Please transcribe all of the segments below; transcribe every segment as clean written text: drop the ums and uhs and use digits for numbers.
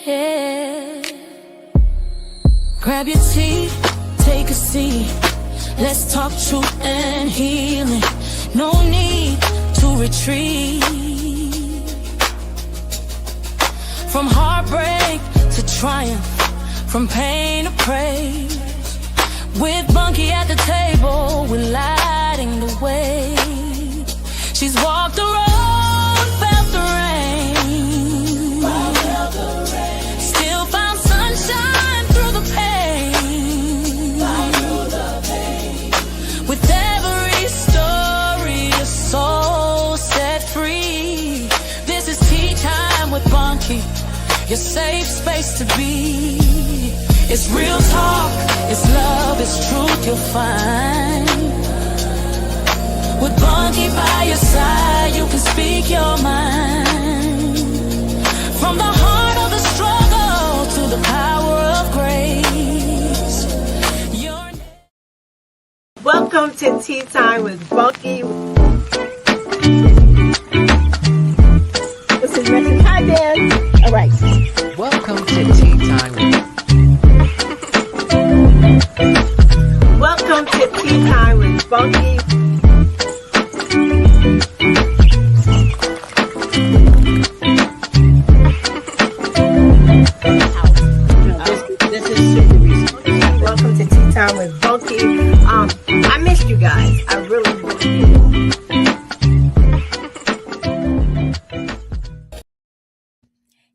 Yeah. Grab your tea, take a seat. Let's talk truth and healing. No need to retreat. From heartbreak to triumph, from pain to praise. With Bunky at the table, we're lighting the way. She's walked the road, felt the rain. Still found sunshine through the pain. With every story, a soul set free. This is Tea Time with Bunky, your safe space to be. It's real talk, it's love, it's truth you'll find. With Bunky by your side, you can speak your mind. From the heart of the struggle to the power of grace. Welcome to Tea Time with Bunky. This is Richard. Hi, Dan. All right. Welcome to Tea Time with Welcome to Tea Time with Bunky. This is super recent. Welcome to Tea Time with Bunky. I missed you guys. I really do.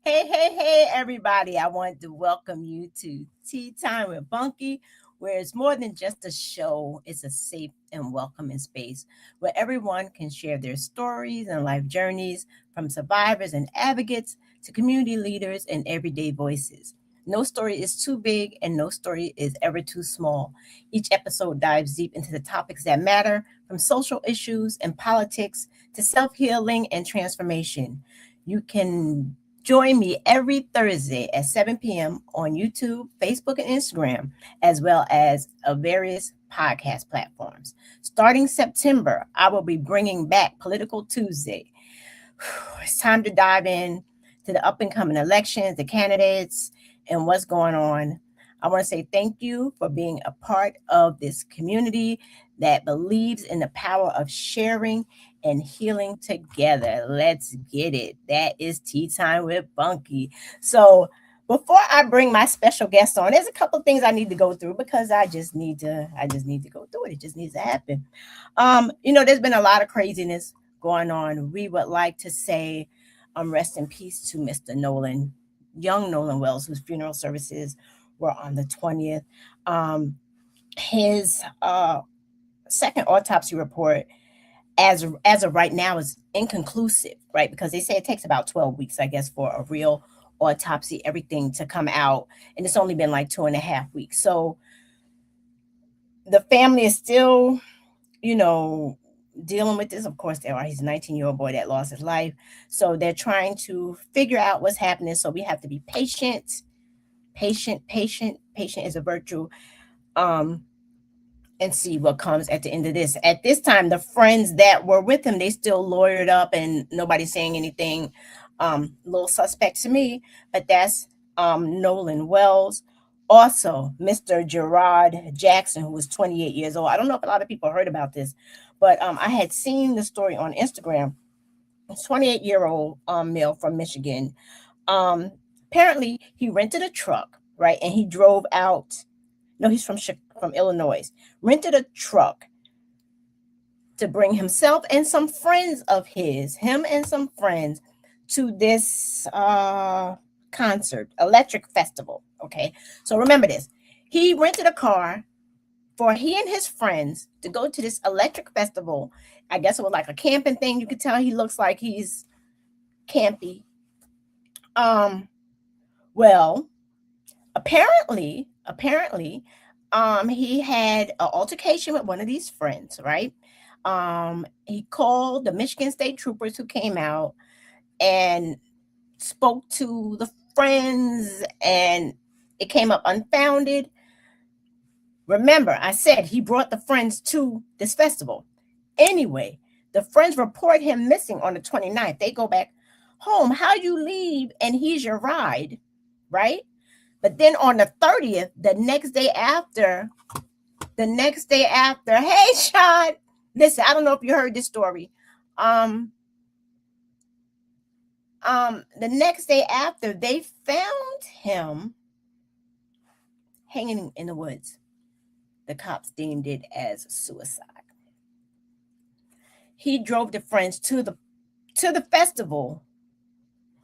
Hey, everybody. I want to welcome you to Tea Time with Bunky, where it's more than just a show. It's a safe and welcoming space where everyone can share their stories and life journeys, from survivors and advocates to community leaders and everyday voices. No story is too big and no story is ever too small. Each episode dives deep into the topics that matter, from social issues and politics to self-healing and transformation. You can join me every Thursday at 7 p.m. on YouTube, Facebook, and Instagram, as well as various podcast platforms. Starting September, I will be bringing back Political Tuesday. It's time to dive in to the up-and-coming elections, the candidates, and what's going on. I want to say thank you for being a part of this community that believes in the power of sharing and healing together. Let's get it. That is Tea Time with Bunky. So before I bring my special guest on, there's a couple of things I need to go through because I just need to go through it. It just needs to happen. There's been a lot of craziness going on. We would like to say rest in peace to Mr. young Nolan Wells, whose funeral services were on the 20th. His second autopsy report as of right now is inconclusive, right? Because they say it takes about 12 weeks, I guess, for a real autopsy, everything to come out. And it's only been like 2.5 weeks. So the family is still, dealing with this. Of course, he's a 19-year-old boy that lost his life. So they're trying to figure out what's happening. So we have to be patient. Patient is a virtue. And see what comes at the end of this. At this time, the friends that were with him, they still lawyered up and nobody's saying anything. Little suspect to me, but that's Nolan Wells. Also, Mr. Gerard Jackson, who was 28 years old. I don't know if a lot of people heard about this, but I had seen the story on Instagram. A 28-year-old male from Michigan. Apparently, he rented a truck, right? And he drove out. No, he's from Illinois. Rented a truck to bring himself and some friends of him and some friends to this concert, Electric Festival. Okay, so remember this. He rented a car for he and his friends to go to this Electric Festival. I guess it was like a camping thing. You could tell he looks like he's campy. Well, apparently, he had an altercation with one of these friends, right? He called the Michigan State Troopers who came out and spoke to the friends, and it came up unfounded. Remember, I said he brought the friends to this festival. Anyway, the friends report him missing on the 29th. They go back home. How you leave and he's your ride, right? But then on the 30th, the next day after, hey Sean, listen, I don't know if you heard this story. The next day after, they found him hanging in the woods. The cops deemed it as suicide. He drove the friends to the festival.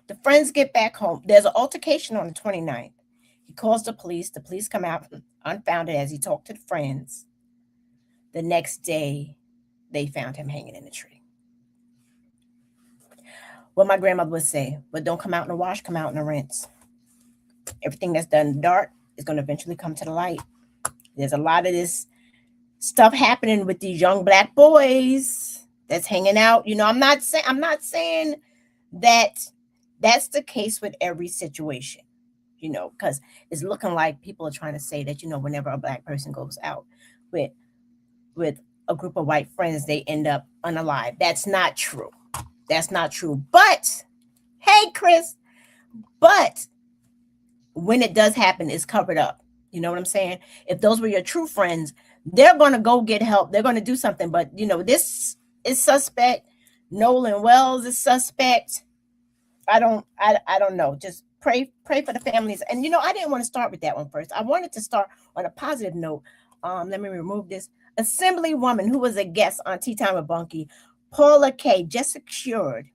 The friends get back home. There's an altercation on the 29th. He calls the police. The police come out unfounded as he talked to the friends. The next day, they found him hanging in a tree. What my grandmother would say, but don't come out in the wash, come out in the rinse. Everything that's done in the dark is going to eventually come to the light. There's a lot of this stuff happening with these young Black boys that's hanging out. You know, I'm not saying that that's the case with every situation, you know, because it's looking like people are trying to say that, you know, whenever a Black person goes out with a group of white friends, they end up unalive. That's not true. That's not true. But, hey, Chris, but when it does happen, it's covered up. You know what I'm saying? If those were your true friends, they're going to go get help. They're going to do something. But, you know, this is suspect. Nolan Wells is suspect. I don't know. Just pray for the families. And, you know, I didn't want to start with that one first. I wanted to start on a positive note. Let me remove this. Assemblywoman who was a guest on Tea Time with Bunky, Paula K, secured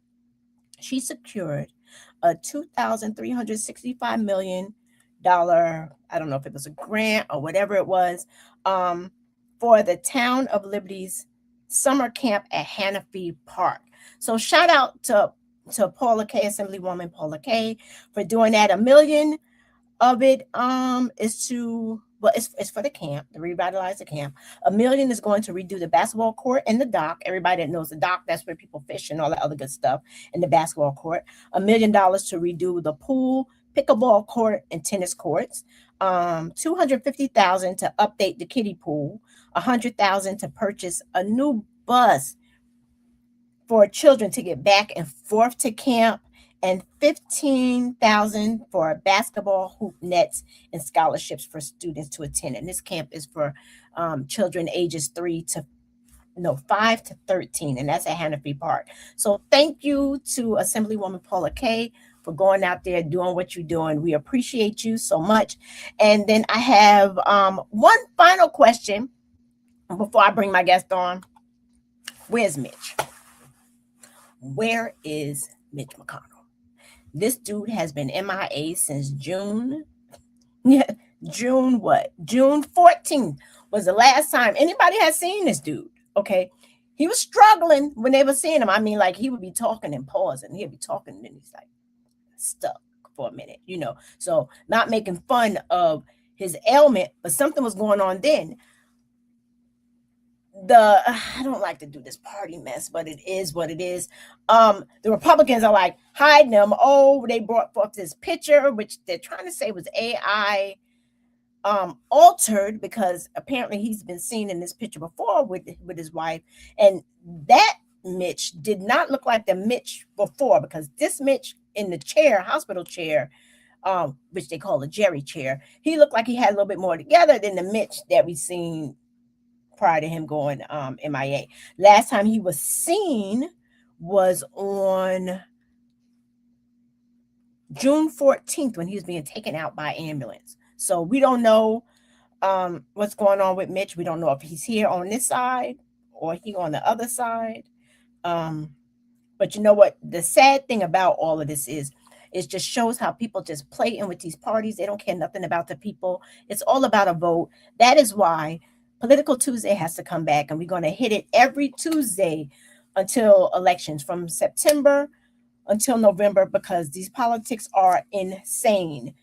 a $2,365 million, I don't know if it was a grant or whatever it was, for the Town of Liberty's summer camp at Hannafee Park. So shout out to Paula K, Assemblywoman Paula K, for doing that. $1 million of it is to, well, it's for the camp, to revitalize the camp. $1 million is going to redo the basketball court and the dock. Everybody that knows the dock, that's where people fish and all that other good stuff, and the basketball court. $1 million to redo the pool, pickleball court, and tennis courts. $250,000 to update the kiddie pool. $100,000 to purchase a new bus for children to get back and forth to camp, and $15,000 for basketball hoop nets and scholarships for students to attend. And this camp is for children ages 5 to 13, and that's at Hannafee Park. So thank you to Assemblywoman Paula K for going out there doing what you're doing. We appreciate you so much. And then I have one final question before I bring my guest on. Where's Mitch? Where is Mitch McConnell? This dude has been MIA since June. Yeah, June 14th was the last time anybody had seen this dude. Okay. He was struggling when they were seeing him. I mean, like, he would be talking and pausing. He'd be talking and then he's like stuck for a minute, you know. So not making fun of his ailment, but something was going on then. I don't like to do this party mess, but it is what it is. The Republicans are like hiding them. Oh, they brought forth this picture, which they're trying to say was AI altered, because apparently he's been seen in this picture before with his wife. And that Mitch did not look like the Mitch before, because this Mitch in the chair, hospital chair, which they call a Jerry chair, he looked like he had a little bit more together than the Mitch that we seen prior to him going MIA. Last time he was seen was on June 14th when he was being taken out by ambulance. So we don't know what's going on with Mitch. We don't know if he's here on this side or he on the other side. But you know what? The sad thing about all of this is, it just shows how people just play in with these parties. They don't care nothing about the people. It's all about a vote. That is why Political Tuesday has to come back, and we're going to hit it every Tuesday until elections, from September until November, because these politics are insane.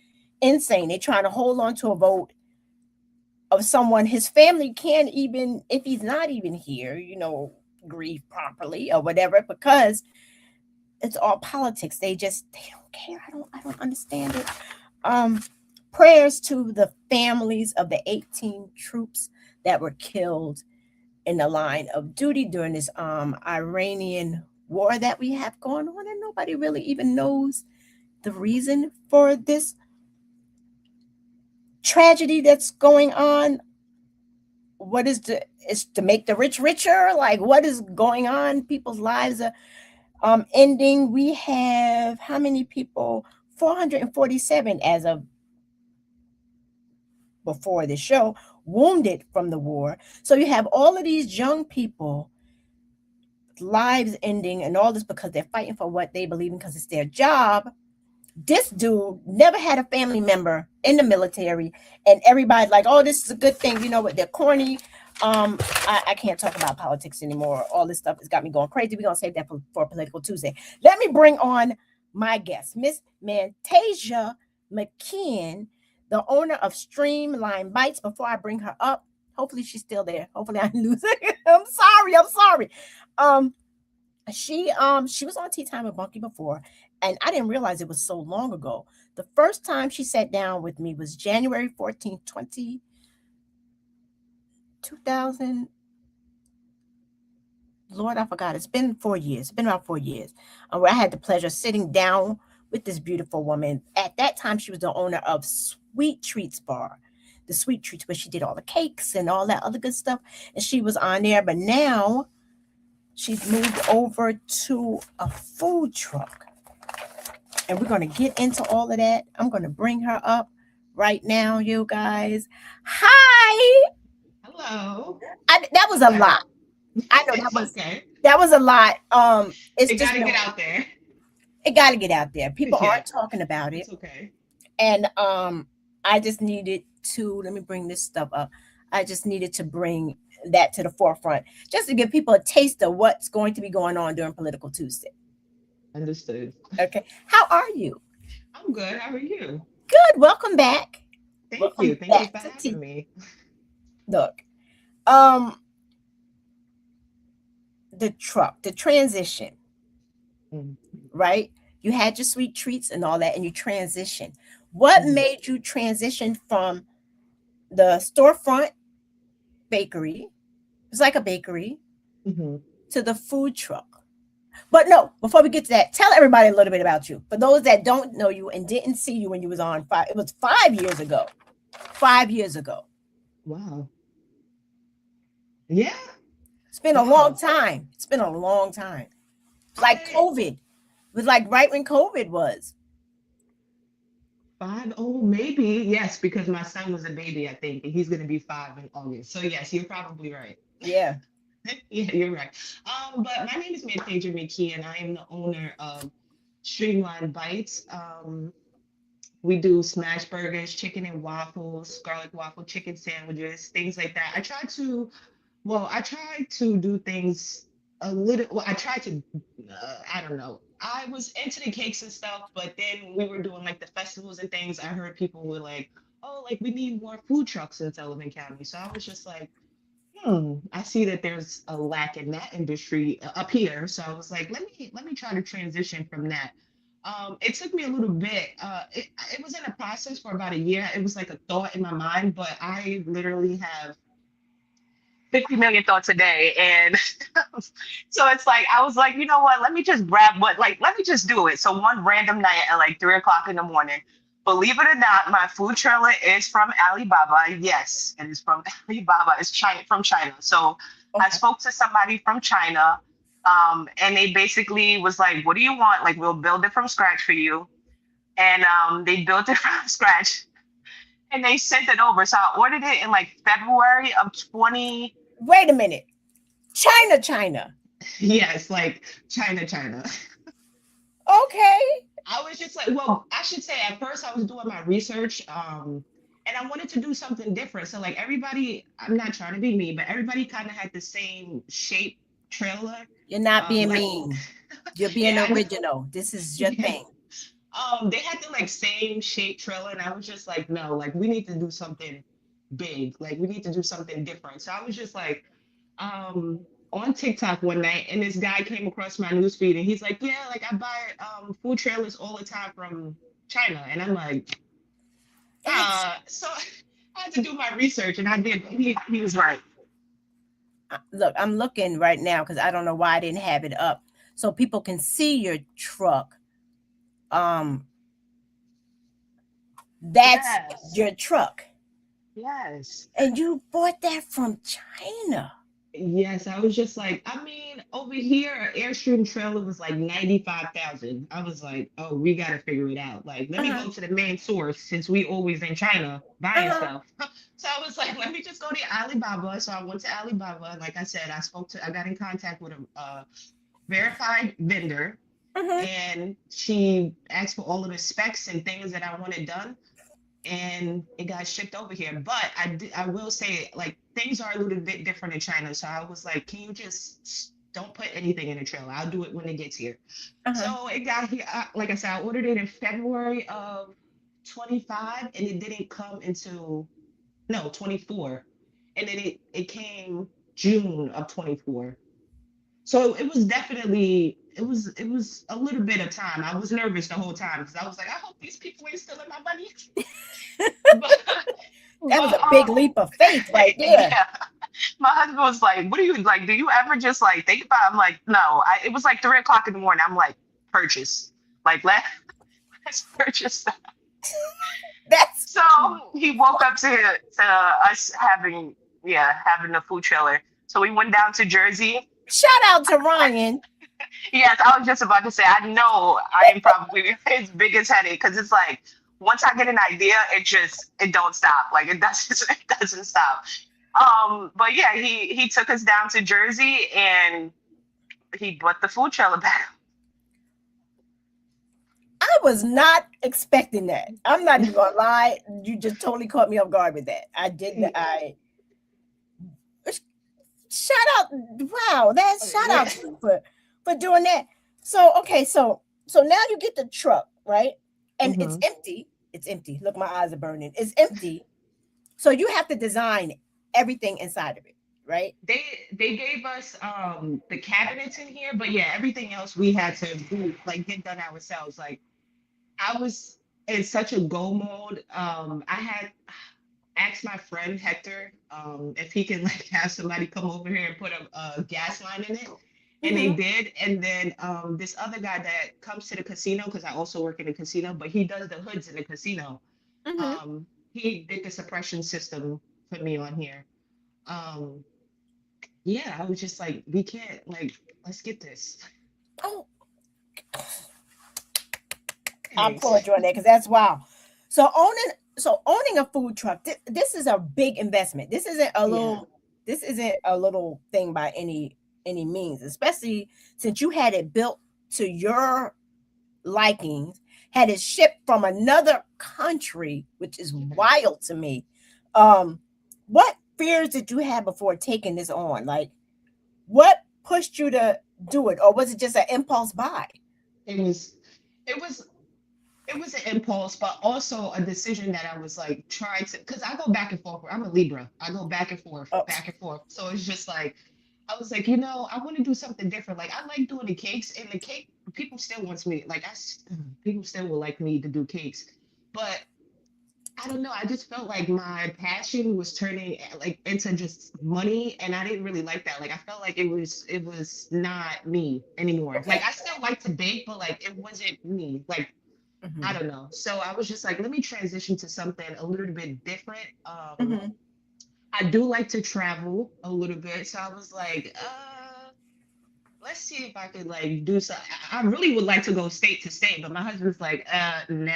They're trying to hold on to a vote of someone his family can't even, if he's not even here, you know, grieve properly or whatever, because it's all politics. They don't care. I don't understand it. Prayers to the families of the 18 troops that were killed in the line of duty during this Iranian war that we have going on, and nobody really even knows the reason for this tragedy that's going on? What is to make the rich richer? Like, what is going on? People's lives are ending. We have how many people? 447 as of before the show wounded from the war. So you have all of these young people lives ending and all this because they're fighting for what they believe in because it's their job. This dude never had a family member in the military, and everybody like, oh, this is a good thing. You know what? They're corny. I can't talk about politics anymore. All this stuff has got me going crazy. We're gonna save that for Political Tuesday. Let me bring on my guest, Miss Mandtasia McKeon, the owner of Streamline Bites. Before I bring her up, hopefully she's still there. Hopefully I didn't lose it. I'm sorry. She was on Tea Time with Bunky before, and I didn't realize it was so long ago. The first time she sat down with me was January 14th, 2000. Lord, I forgot. It's been 4 years. It's been about 4 years. Where I had the pleasure of sitting down with this beautiful woman. At that time, she was the owner of Sweet Treats Bar. The Sweet Treats, where she did all the cakes and all that other good stuff. And she was on there. But now she's moved over to a food truck. And we're going to get into all of that. I'm going to bring her up right now, you guys. Hi. Hello. That was a lot. I know that was okay. That was a lot. It's It just gotta get out there. It got to get out there. People Yeah. aren't talking about it. It's okay. And I just needed to let me bring this stuff up. I just needed to bring that to the forefront just to give people a taste of what's going to be going on during Political Tuesday. Understood. Okay. How are you? I'm good. How are you? Good. Welcome back. Thank Welcome you. Thank you back for to Tea. having me. Look, the truck, the transition, Mm. right? You had your sweet treats and all that, and you transitioned. What Mhm. made you transition from the storefront bakery? It's like a bakery Mhm. to the food truck. But no, before we get to that, tell everybody a little bit about you. For those that don't know you and didn't see you when you was on it was 5 years ago. 5 years ago. Wow. Yeah. It's been a long Wow. time. It's been a long time. Like I COVID. It was like right when COVID was. 5, oh, maybe. Yes, because my son was a baby, I think, and he's gonna be 5 in August. So yes, you're probably right. Yeah. Yeah, you're right. But my name is Mandtasia McKeon. I am the owner of Streamline Bites. We do smash burgers, chicken and waffles, garlic waffle chicken sandwiches, things like that. I try to do things a little, well, I try to, I don't know. I was into the cakes and stuff, but then when we were doing like the festivals and things, I heard people were like, oh, like we need more food trucks in Sullivan County. So I was just like, I see that there's a lack in that industry up here. So I was like, let me try to transition from that. It took me a little bit. It was in a process for about a year. It was like a thought in my mind, but I literally have 50 million thoughts a day. And so it's like, I was like, you know what? Let me just let me just do it. So one random night at like 3 o'clock in the morning, believe it or not, my food trailer is from Alibaba. Yes, it is from Alibaba. It's from China. So I Okay. spoke to somebody from China, and they basically was like, what do you want? Like, we'll build it from scratch for you. And they built it from scratch and they sent it over. So I ordered it in like February of 20. Wait a minute. China. Yes, like China. Okay. I was just like, well, I should say at first I was doing my research, and I wanted to do something different. So like everybody, I'm not trying to be mean, but everybody kind of had the same shape trailer. You're not being Like, mean. You're being yeah, original. This is your yeah. thing. They had the like same shape trailer, and I was just like, no, like we need to do something big. Like we need to do something different. So I was just like, on TikTok one night, and this guy came across my newsfeed, and he's like, yeah, like I buy food trailers all the time from China, and I'm like, That's so I had to do my research, and I did. He was right. look, I'm looking right now because I don't know why I didn't have it up. So people can see your truck. Um, that's Yes. your truck. Yes. And you bought that from China. Yes, I was just like, I mean, over here, an Airstream trailer was like 95,000. I was like, oh, we got to figure it out. Like, let me Uh-huh. go to the main source since we always in China buying Uh-huh. stuff. So I was like, let me just go to Alibaba. So I went to Alibaba. Like I said, I got in contact with a verified vendor, Uh-huh. and she asked for all of the specs and things that I wanted done, and it got shipped over here. But I will say, like, things are a little bit different in China. So I was like, can you just don't put anything in the trailer? I'll do it when it gets here. Uh-huh. So it got here. Like I said, I ordered it in February of 25, and it didn't come until no 24, and then it came June of 24. So it was definitely it was a little bit of time. I was nervous the whole time because I was like, I hope these people ain't stealing my money. But That was but a big leap of faith right there. yeah. My husband was like, "What do you like? Do you ever just like think about?" I'm like, "No." It was like 3 o'clock in the morning. I'm like, "Purchase, like let's purchase." That's So he woke up to us having a food trailer. So we went down to Jersey. shout out to Ryan. Yes, I was just about to say, I know I am probably his biggest headache because it's like once I get an idea, it don't stop. Like it doesn't it doesn't stop. But yeah, he took us down to Jersey and he brought the food trailer back. I was not expecting that. I'm not even gonna lie. You just totally caught me off guard with that. I didn't. I shout out. Wow, that's shout out to you for doing that. So okay, so now you get the truck, right? And it's Mhm. empty. It's empty. Look, my eyes are burning. It's empty. So you have to design everything inside of it, right? They gave us the cabinets in here, but yeah, everything else we had to do like get done ourselves. Like I was in such a go mode. I had asked my friend Hector if he can like have somebody come over here and put a gas line in it. And they Mm-hmm. did. And then this other guy that comes to the casino, because I also work in the casino, but he does the hoods in the casino. Mm-hmm. He did the suppression system for me on here. Um, yeah, I was just like, we can't like, let's get this. Oh, I'm Thanks. pulling you on that because that's wow. So owning a food truck, this is a big investment. This isn't a Yeah. little. This isn't a little thing by any means, especially since you had it built to your likings, had it shipped from another country, which is wild to me. What fears did you have before taking this on? Like, what pushed you to do it, or was it just an impulse buy? It was, it was it was an impulse, but also a decision that I was like trying to, because I go back and forth. I'm a Libra. I go back and forth, Oh, back and forth. So it's just like, I was like, I want to do something different. Like I like doing the cakes, and the cake people still wants me. Like people still will like me to do cakes, but I don't know. I just felt like my passion was turning like into just money, and I didn't really like that. Like I felt like it was not me anymore. Like okay. I still like to bake, but like it wasn't me. Like I Mhm. don't know. So I was just like, let me transition to something a little bit different. Mhm. I do like to travel a little bit. So I was like, let's see if I could like do so. I really would like to go state to state, but my husband's like, no,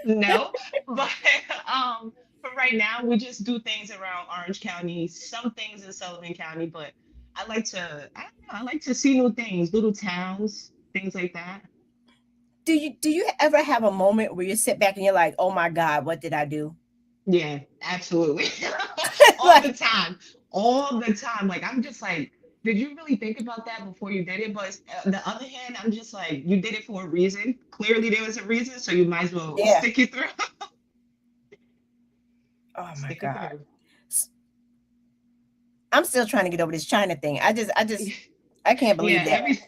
no. But for right now, we just do things around Orange County, some things in Sullivan County, but I don't know, I like to see new things, little towns, things like that. Do you ever have a moment where you sit back and you're like, "Oh my God, what did I do?" Yeah, absolutely. All the Like, time. All the time. Like, I'm just like, did you really think about that before you did it? But the other hand, I'm just like, you did it for a reason. Clearly, there was a reason, so you might as well yeah. stick it through. Oh my Stick it God. through. S- I'm still trying to get over this China thing. I can't believe Yeah, that.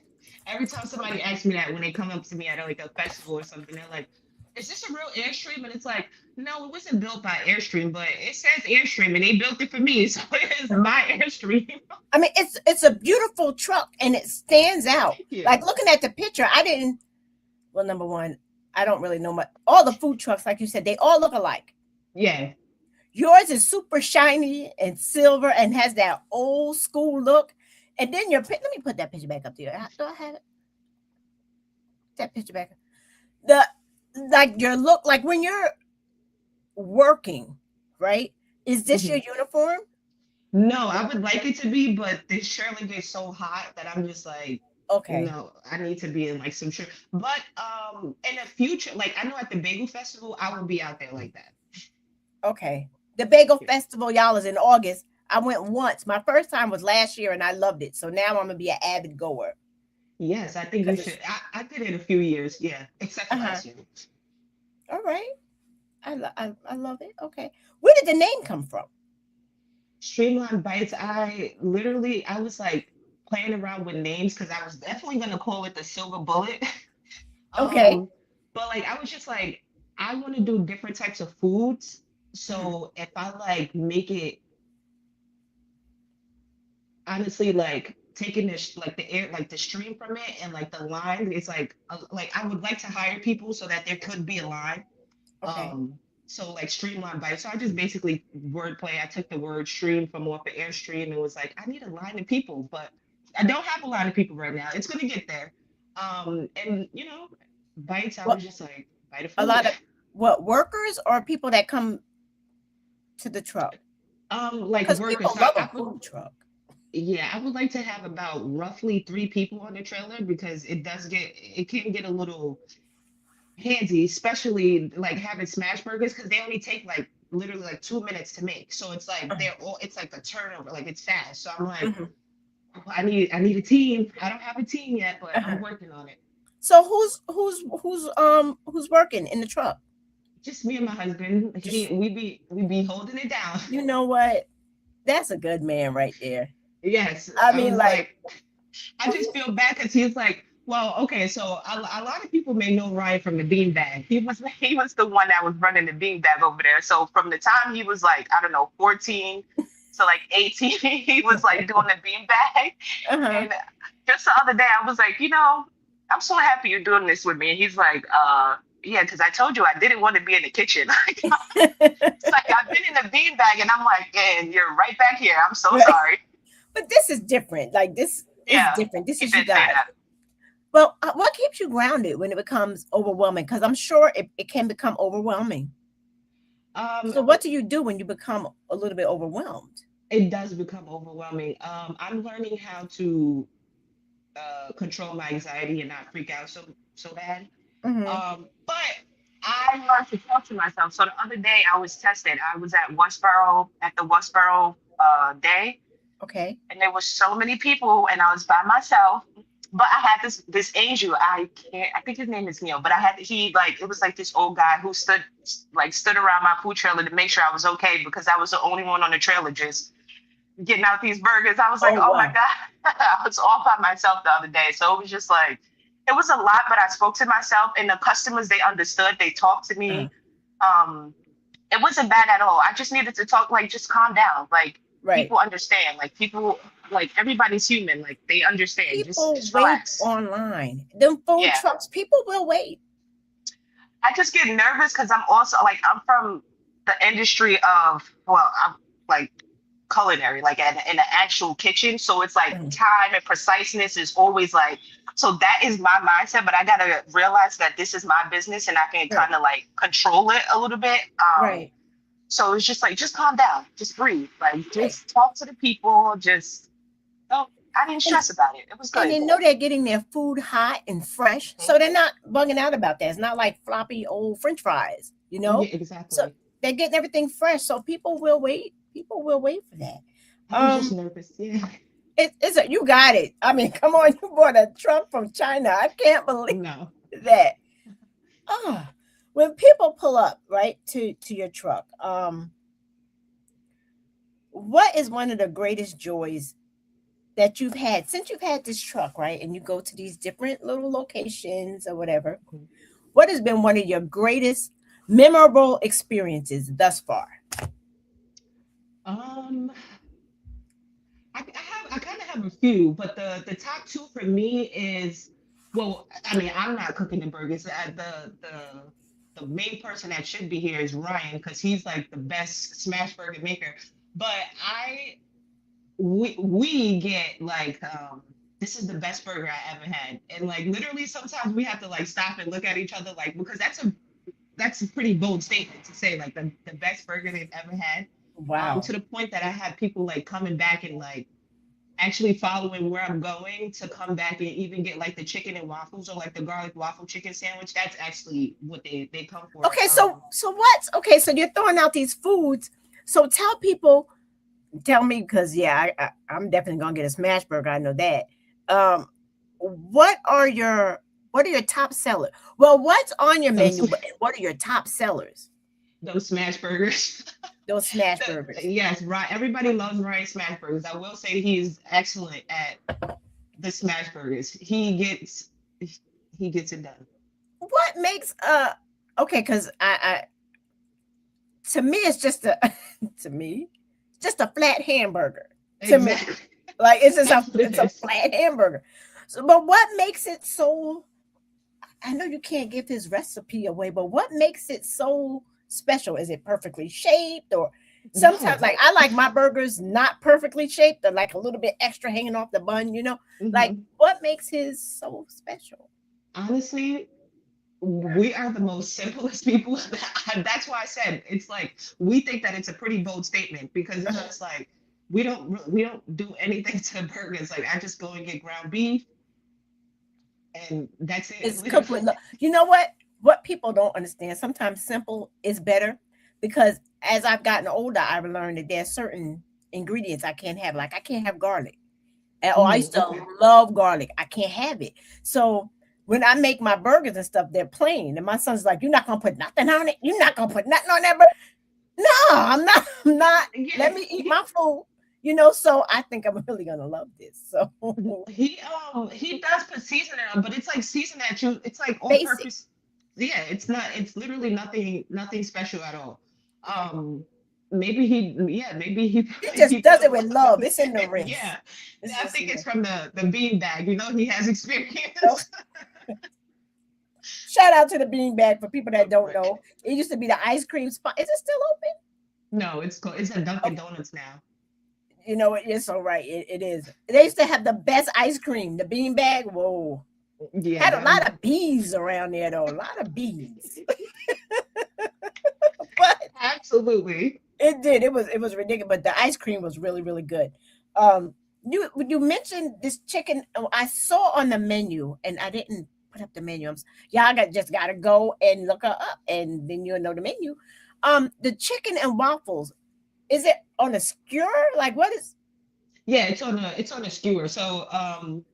every time somebody asks me that when they come up to me at like a festival or something, they're like, "Is this a real Airstream?" And it's like, no, it wasn't built by Airstream, but it says Airstream, and they built it for me, so it is my Airstream. I mean, it's a beautiful truck and it stands out. Yeah, Like looking at the picture, I didn't. Well, number one, I don't really know much. All the food trucks, like you said, they all look alike. yeah, Yours is super shiny and silver and has that old school look. And then let me put that picture back up there. Do I have it? That picture back. The like your look like when you're working, right? Is this your Mhm. uniform? No, I would like it to be, but this surely gets so hot that I'm just like, Okay. no, I need to be in like some shirt. But in the future, like I know at the Bagel Festival, I will be out there like that. Okay. The Bagel Yeah. Festival, y'all, is in August. I went once. My first time was last year and I loved it. So now I'm gonna be an avid goer. Yes, I think you Because should. it's I did it a few years, yeah, except for uh-huh. last year. All right. I love it. Okay. Where did the name come from? Streamline Bites, I was like playing around with names because I was definitely gonna call it the Silver Bullet. Okay. Um, but like I was just like, I want to do different types of foods. Mhm. So if I like make it honestly like taking this like the air like the stream from it and like the line, it's like I would like to hire people so that there could be a line. Okay. So like streamline bite. So I just basically wordplay. I took the word stream from off the airstream and was like, I need a line of people, but I don't have a line of people right now. It's gonna get there. And bites, I Well, was just like, bite of a food. lot of what workers or people that come to the truck? Like Because people workers. So love a I would food truck. yeah, I would like to have about roughly 3 people on the trailer because it can get a little handsy, especially like having smash burgers because they only take like literally like 2 minutes to make. So it's like it's like a turnover, like it's fast. So I'm like, Mhm. "Oh, I need a team. I don't have a team yet, but I'm Uh-huh. working on it. So who's working in the truck? Just me and my husband. Just We be holding it down. you know what? That's a good man right there. Yes, I I mean, was like, like, I just feel bad because he's like, well, okay, so a lot of people may know Ryan from the beanbag. He was the one that was running the beanbag over there. So from the time he was like, I don't know, 14 to like 18, he was like doing the beanbag. uh-huh. And just the other day, I was like, I'm so happy you're doing this with me. And he's like, yeah, because I told you I didn't want to be in the kitchen. It's like I've been in the beanbag, and I'm like, and you're right back here. I'm so Right. sorry. But this is different. Like this is Yeah, different. This he is you did say guys. that. Well, what keeps you grounded when it becomes overwhelming? Because I'm sure it can become overwhelming. Um, So what do you do when you become a little bit overwhelmed? it does become overwhelming. I'm learning how to control my anxiety and not freak out so bad. Hmm. But I learned to talk to myself. So the other day I was tested. I was at the Westboro day, Okay. and there was so many people, and I was by myself. But I had this angel. I think his name is Neil. But I had he like it was like this old guy who stood around my food trailer to make sure I was okay because I was the only one on the trailer just getting out these burgers. I was like, Oh oh my wow. God. I was all by myself the other day. So it was just like, it was a lot, but I spoke to myself and the customers, they understood, they talked to Uh, me. Um, it wasn't bad at all. I just needed to talk, like, just calm down. Like, right. people understand. Like, everybody's human. Like, they understand. Just, People just wait relax. online. Them food Yeah. trucks, people will wait. I just get nervous because I'm from the industry of, well, I'm like culinary, like in the actual kitchen. So it's like Mhm. time and preciseness is always like, so that is my mindset, but I gotta realize that this is my business and I can Right. kind of like control it a little bit. Right. So it's just like, just calm down, just breathe, like Right. just talk to the people, just, no, I didn't And stress about it. It was and good. they know they're getting their food hot and fresh, Mhm. so they're not bugging out about that. It's not like floppy old French fries, you Yeah, know. So exactly. they're getting everything fresh, so people will wait. People will wait for that. I was just nervous. Yeah. You got it. I mean, come on, you bought a truck from China. I can't believe No. that. Oh, when people pull up right to your truck, what is one of the greatest joys that you've had since you've had this truck, right? And you go to these different little locations or whatever. Mhm. What has been one of your greatest memorable experiences thus far? Um, I kind of have a few, but the top two for me is, well, I mean, I'm not cooking the burgers. the main person that should be here is Ryan because he's like the best smash burger maker. But we get like this is the best burger I ever had. And like literally sometimes we have to like stop and look at each other like because that's a pretty bold statement to say like the best burger they've ever had. Wow. To the point that I had people like coming back and like actually following where I'm going to come back and even get like the chicken and waffles or like the garlic waffle chicken sandwich. That's actually what they come for. Okay, so what's okay? So you're throwing out these foods. So tell me because yeah, I'm definitely gonna get a smash burger. I know that. Um, what are your top sellers? Well, what's on your those, menu? But what are your top sellers? those smash burgers. Those smash burgers. Yes, right. Everybody loves Ryan smash burgers. I will say he's excellent at the smash burgers. He gets it done. What makes okay? Because I to me it's just a to me just a flat hamburger. To me, Exactly. like it's just That's what it it's a is. flat hamburger. So, but what makes it so? I know you can't give his recipe away, but what makes it so special? Is it perfectly shaped, or sometimes No. like I like my burgers not perfectly shaped, or like a little bit extra hanging off the bun? Like Mhm. what makes his so special? Honestly, we are the most simplest people. That's why I said it's like we think that it's a pretty bold statement because it's just like we don't do anything to burgers. Like I just go and get ground beef and that's it. It's cooked with love. You know what? What people don't understand, sometimes simple is better because as I've gotten older, I've learned that there's certain ingredients I can't have. Like I can't have garlic. And oh, I used to Okay. love garlic. I can't have it. So when I make my burgers and stuff, they're plain. And my son's like, "You're not gonna put nothing on it. You're not gonna put nothing on that." No, I'm not. I'm not. Yeah, Let me eat my food. So I think I'm really gonna love this. So he does put seasoning on, but it's like season that you it's like all basic. purpose. Yeah, it's literally nothing special at all. Okay. Um maybe he He he just does put a it with little love. It's in the rinse. yeah. It's I just think in it's the from the bean bag. He has no. experience. Shout out to the beanbag for people that don't know. It used to be the ice cream spot. Is it still open? No, it's a Dunkin' Okay. Donuts now. It's all right. It is. They used to have the best ice cream. The beanbag. Whoa. Yeah, Had a lot them of bees around there though. A lot of bees. But absolutely. it did. It was ridiculous. But the ice cream was really, really good. Um you mentioned this chicken. Oh, I saw on the menu and I didn't put up the menu. Y'all just gotta go and look her up and then you'll know the menu. The chicken and waffles. Is it on a skewer? Like what is Yeah, it's on a skewer. So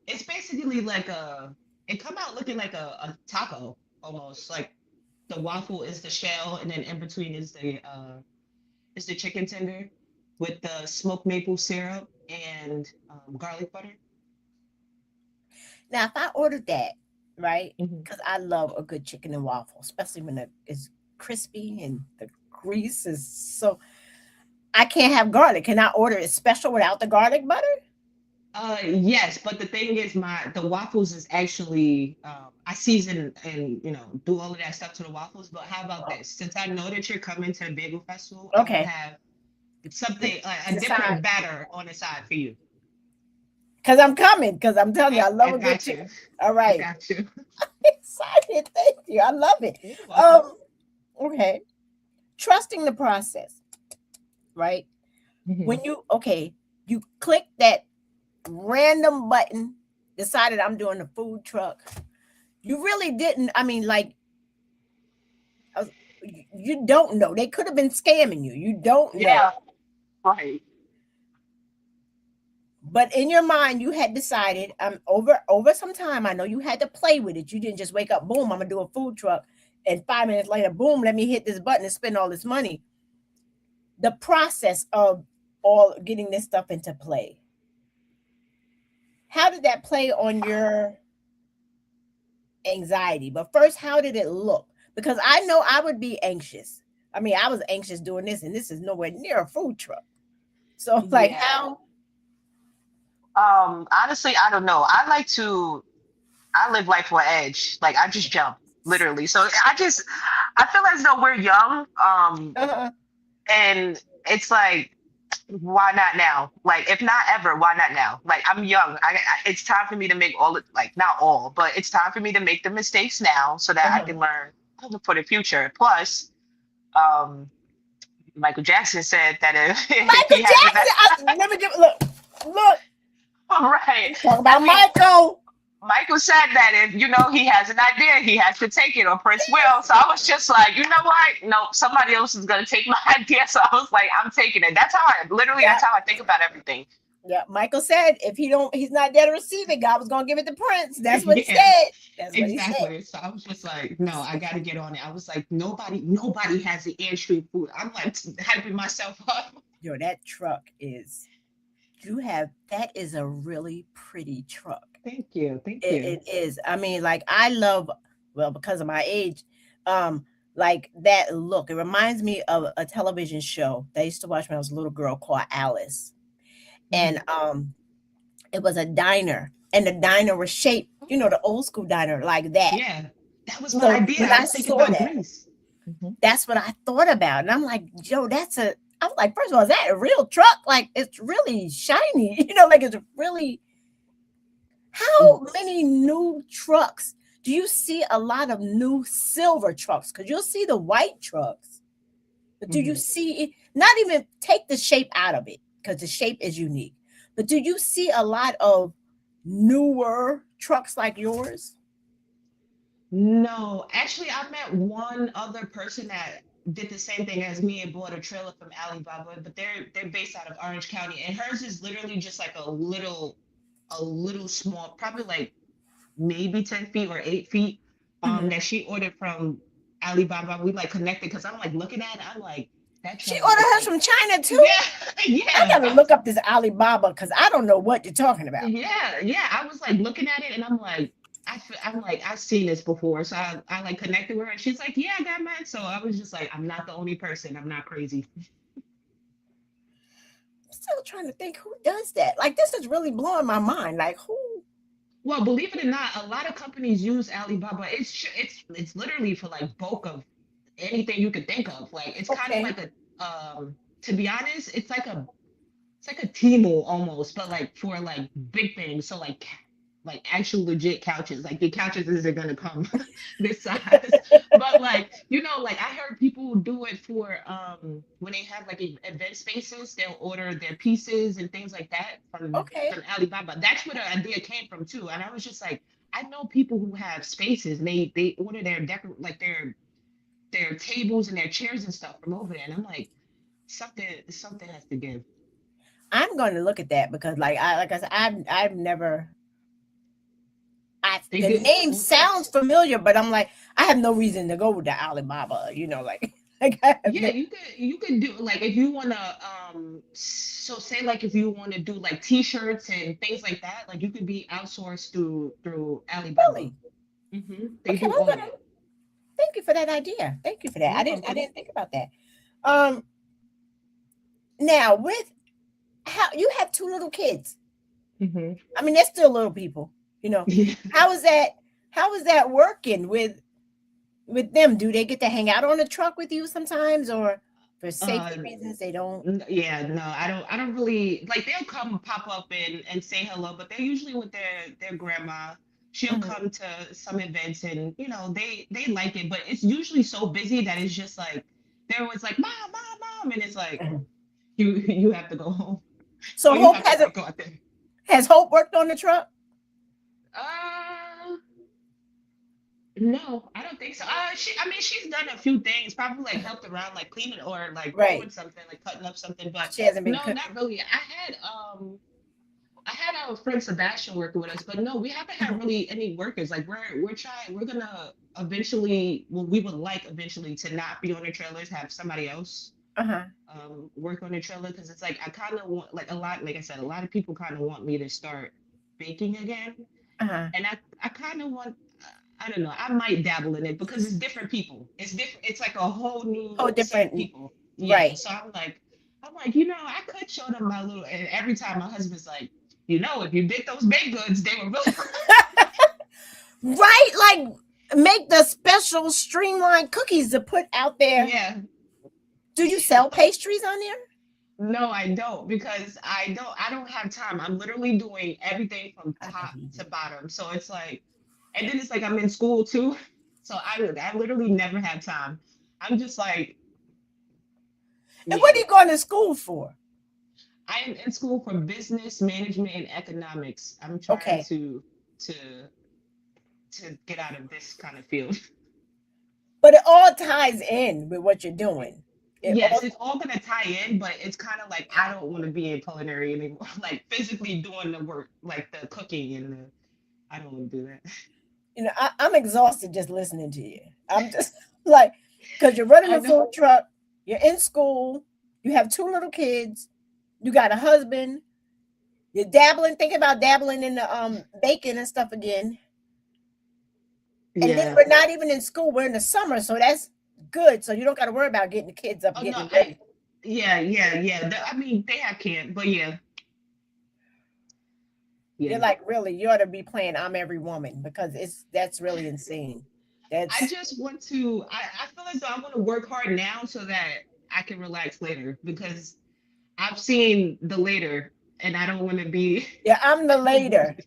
it's basically like it come out looking like a taco almost. Like the waffle is the shell and then in between is the chicken tender with the smoked maple syrup and garlic butter. now if I ordered that, right? Mhm. Because I love a good chicken and waffle, especially when it is crispy and the grease is so I can't have garlic. Can I order it special without the garlic butter? Yes, but the thing is, the waffles is actually I season and do all of that stuff to the waffles. But how about Oh, this? Since I know that you're coming to the bagel festival, I will okay. have something a Decide. different batter on the side for you. Because I'm coming. Because I'm telling you, I love I a good got chicken. you. All I right. got you. Excited. Thank you. I love it. You're welcome. Um, okay. Trusting the process, right? Mhm. When you click that random button, decided I'm doing a food truck. You really didn't. I mean, like, you don't know. They could have been scamming you. You don't know. Yeah, right. But in your mind, you had decided over some time. I know you had to play with it. You didn't just wake up, boom, I'm gonna do a food truck, and 5 minutes later, boom, let me hit this button and spend all this money. The process of all getting this stuff into play. How did that play on your anxiety? But first, how did it look? Because I know I would be anxious. I mean, I was anxious doing this, and this is nowhere near a food truck. So, like, Yeah. how? Honestly, I don't know. I live life on edge. Like I just jump, literally. So I feel as though we're young, Uh-huh. and it's like, why not now? Like, if not ever, why not now? Like, I'm young. It's time for me to make all, like, not all, but it's time for me to make the mistakes now so that I Uh-huh. can learn for the future. Plus, um, Michael Jackson said that if Michael he has an Jackson. Let me give look. all right. Talk I about mean, Michael. Michael said that if he has an idea, he has to take it, or Prince will. So I was just like, you know what? No, somebody else is gonna take my idea. So I was like, I'm taking it. That's how I literally. Yeah. That's how I think about everything. Yeah. Michael said if he's not there to receive it, God was gonna give it to Prince. That's what he Yeah, said. That's what he said. exactly. So I was just like, no, I got to get on it. I was like, nobody has the air street food. I'm like hyping myself up. Yo, that truck is that is a really pretty truck. Thank you, thank you. It is. I mean, like I love, well, because of my age, like that look. It reminds me of a television show that I used to watch when I was a little girl called Alice. And Mhm. it was a diner, and the diner was shaped, the old school diner like that. Yeah, that was my So idea. when I I was thinking saw about that, Greece. Mhm. that's what I thought about. And I'm like, yo, I was like, first of all, is that a real truck? Like, it's really shiny, like it's really, how many new trucks? Do you see a lot of new silver trucks? Because you'll see the white trucks, but do you Mhm. see it? Not even take the shape out of it, because the shape is unique. But do you see a lot of newer trucks like yours? No, actually, I met one other person that did the same thing as me and bought a trailer from Alibaba, but they're based out of Orange County, and hers is literally just like a little small, probably like maybe 10 feet or 8 feet, Mhm. that she ordered from Alibaba. We like connected because I'm like looking at it, I'm like, that She trailer ordered is hers like, from China too. yeah, I yeah. gotta look up this Alibaba because I don't know what you're talking about. Yeah. I was like looking at it and I'm like, I'm like, I've seen this before. So I like connected with her and she's like, yeah, I got mine. So I was just like, I'm not the only person. I'm not crazy. I'm still trying to think who does that. Like this is really blowing my mind. Like who? Well, believe it or not, a lot of companies use Alibaba. It's literally for like bulk of anything you could think of. Like it's kind of Okay. like to be honest, it's like a Temu almost, but like for like big things. So like actual legit couches. Like the couches isn't gonna come this size. But like, like I heard people do it for when they have like event spaces, they'll order their pieces and things like that from Okay. Alibaba. That's where the idea came from too. And I was just like, I know people who have spaces and they order their like their tables and their chairs and stuff from over there. And I'm like, something has to give. I'm going to look at that because like I said, I've never They the do. name sounds familiar, but I'm like, I have no reason to go with the Alibaba, like like I have Yeah, no, you could do like if you wanna so say like if you wanna do like t-shirts and things like that, like you could be outsourced through Alibaba. really. They Okay, do I'm all of gonna it. thank you for that idea. Thank you for that. I You're didn't I welcome. didn't think about that. Um Now with how you have two little kids. hmm I mean, they're still little people, Yeah. How is that working with them? Do they get to hang out on the truck with you sometimes, or for Uh, safety reasons they don't? yeah, no, I don't really like they'll come pop up and say hello, but they're usually with their grandma. She'll Mhm. come to some events and they like it, but it's usually so busy that it's just like they're always like mom, and it's like Mhm. you have to go home So or you Hope have to like go out there. has Hope worked on the truck? Uh, no, I don't think so. I mean, she's done a few things, probably like helped around, like cleaning or like Right. doing something, like cutting up something, but She hasn't been no, cooking. not really. I had our friend Sebastian working with us, but no, we haven't had Mhm. really any workers. Like we're gonna eventually, well, we would like eventually to not be on the trailers, have somebody else Uh-huh. work on the trailer because it's like I kind of want like a lot, like I said, a lot of people kind of want me to start baking again, Uh-huh. and I kind of want. I don't know. I might dabble in it because it's different people. It's different. It's like a whole Oh, new set of different. people. Yeah. Right. So I'm like, I could show them my little. And every time my husband's like, if you did those baked goods, they were really. Right? Like make the special streamlined cookies to put out there. Yeah. Do you sell pastries on there? No, I don't because I don't have time. I'm literally doing everything from I top believe to it. bottom. So it's like, and then it's like I'm in school too. So I literally never have time. I'm just like, And what are yeah. you going to school for? I am in school for business management and economics. I'm trying Okay. to get out of this kind of field. But it all ties in with what you're doing. It Yes, all, it's all gonna tie in, but it's kind of like I don't want to be in culinary anymore. Like physically doing the work, like the cooking and the, I don't want to do that. I'm exhausted just listening to you. I'm just like, because you're running I a know. food truck, you're in school, you have two little kids, you got a husband, you're dabbling, thinking about dabbling in the bacon and stuff again. And then Yeah. we're not even in school, we're in the summer, so that's good. So you don't got to worry about getting the kids up, Oh no, getting ready. yeah. I mean, they have camp, but yeah, You're yeah. like, really, you ought to be playing I'm Every Woman because that's really insane. I That's just want to. I feel as though I want to work hard now so that I can relax later because I've seen the later, and I don't want to be. yeah, I'm the later.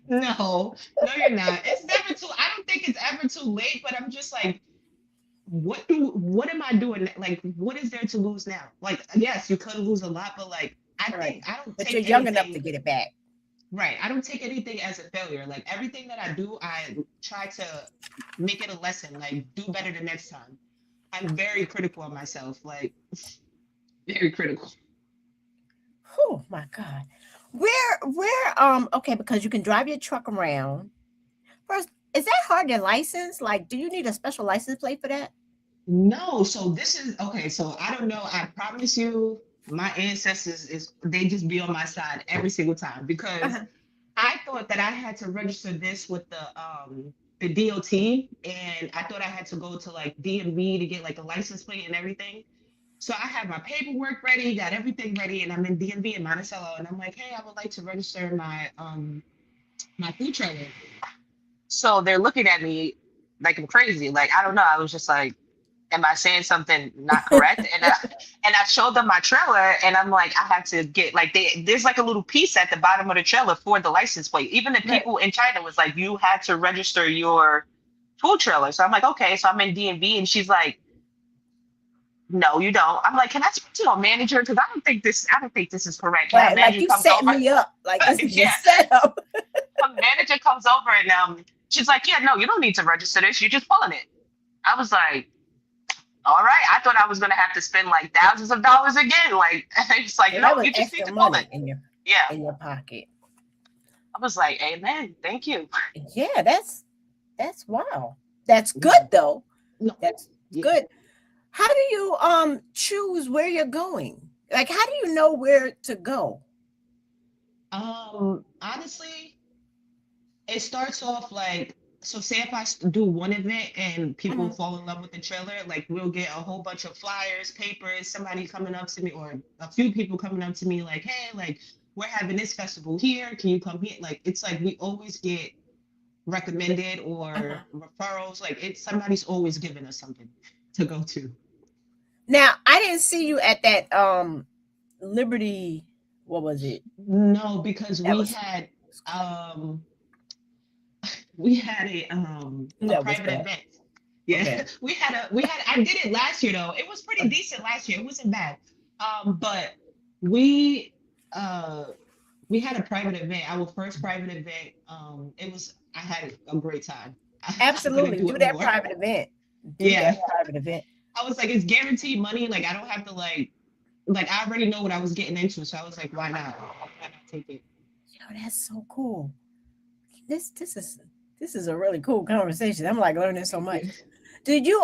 No, no, you're not. It's never too. I don't think it's ever too late, but I'm just like, what am I doing? Like, what is there to lose now? Like, yes, you could lose a lot, but like, Right. I don't But you're take young enough to anything. get it back. Right. I don't take anything as a failure. Like everything that I do, I try to make it a lesson. Like do better the next time. I'm very critical of myself. Like very critical. Oh my God. Okay, because you can drive your truck around. First, is that hard to license? Like, do you need a special license plate for that? No, so this is okay. So I don't know. I promise you, my ancestors is they just be on my side every single time because Uh-huh. I thought that I had to register this with the DOT, and I thought I had to go to like DMV to get like a license plate and everything. So I had my paperwork ready, got everything ready, and I'm in DMV in Monticello, and I'm like, hey, I would like to register my food trailer. So they're looking at me like I'm crazy. Like I don't know. I was just like, am I saying something not correct? And I showed them my trailer, and I'm like, I have to get like there's like a little piece at the bottom of the trailer for the license plate. Even the Right. people in China was like, you had to register your food trailer. So I'm like, okay. So I'm in DMV, and she's like, no, you don't. I'm like, can I speak to a manager? Because I don't think this is correct. Now Right. Like manager you comes setting over. me up. Like this is your Yeah. setup. A manager comes over and she's like, yeah, no, you don't need to register this. You're just pulling it. I was like, all right. I thought I was gonna have to spend like thousands of dollars again. Like it's like, So no, that was you just need extra to pull it. money in Yeah. your pocket. I was like, amen. Thank you. Yeah, that's wow. That's good though. No. That's Yeah. good. How do you choose where you're going? Like how do you know where to go? Honestly, it starts off like so say if do one event and people Mhm. fall in love with the trailer, like we'll get a whole bunch of flyers, papers, somebody coming up to me or a few people coming up to me like, hey, like we're having this festival here. Can you come here? Like it's like we always get recommended or Uh-huh. referrals. Like it's somebody's always giving us something to go to. Now, I didn't see you at that Liberty, what was it? No, because That was um we had a that was private bad. event. Yeah, Okay. we had I did it last year though. It was pretty decent last year. It wasn't bad. But we uh we had a private event, our first private event. I had a great time. I'm gonna Absolutely. do Do it that more. private event. Do Yeah. that private event. I was like, it's guaranteed money. Like I don't have to like I already know what I was getting into. So I was like, why not? Why not take it? Yo, that's so cool. This is a really cool conversation. I'm like learning so much. Yeah. Did you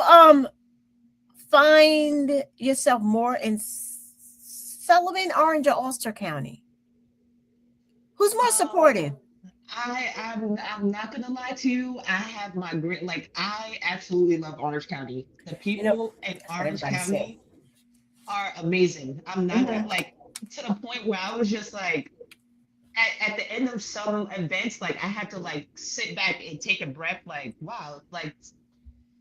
find yourself more in Sullivan, Orange, or Ulster County? Who's more supportive? I'm not gonna lie to you. I have my grit. Like I absolutely love Orange County. The You know, people in that's what Orange everybody said. County are amazing. I'm not gonna Mhm. like to the point where I was just like at the end of some events, like I had to like sit back and take a breath, like, wow, like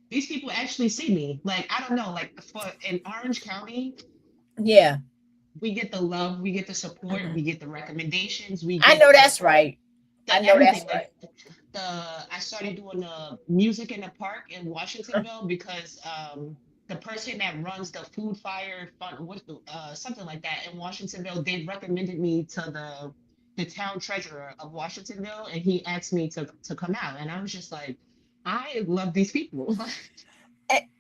these people actually see me. Like, I don't know, like for in Orange County, Yeah. we get the love, we get the support, Mhm. we get the recommendations, we I get know that's right. I the know everything. that's right. Like the I started doing the music in the park in Washingtonville because the person that runs the food fire fund, what something like that in Washingtonville, they recommended me to the town treasurer of Washingtonville, and he asked me to come out, and I was just like, I love these people.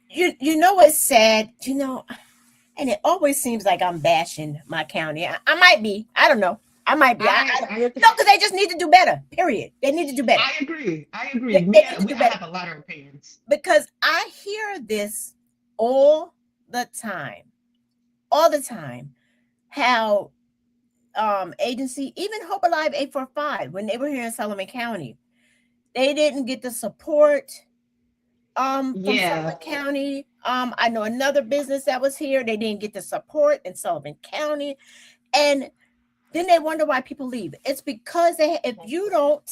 You know what's sad? You know, and it always seems like I'm bashing my county. I might be. I don't know. I might be. I No, because they just need to do better. Period. They need to do better. I agree. I agree. They need to do I better have a lot of opinions. because I hear this all the time, all the time. How agency, even Hope Alive 845, when they were here in Sullivan County, they didn't get the support from Yeah. Sullivan County. I know another business that was here, they didn't get the support in Sullivan County. And then they wonder why people leave. It's because if you don't,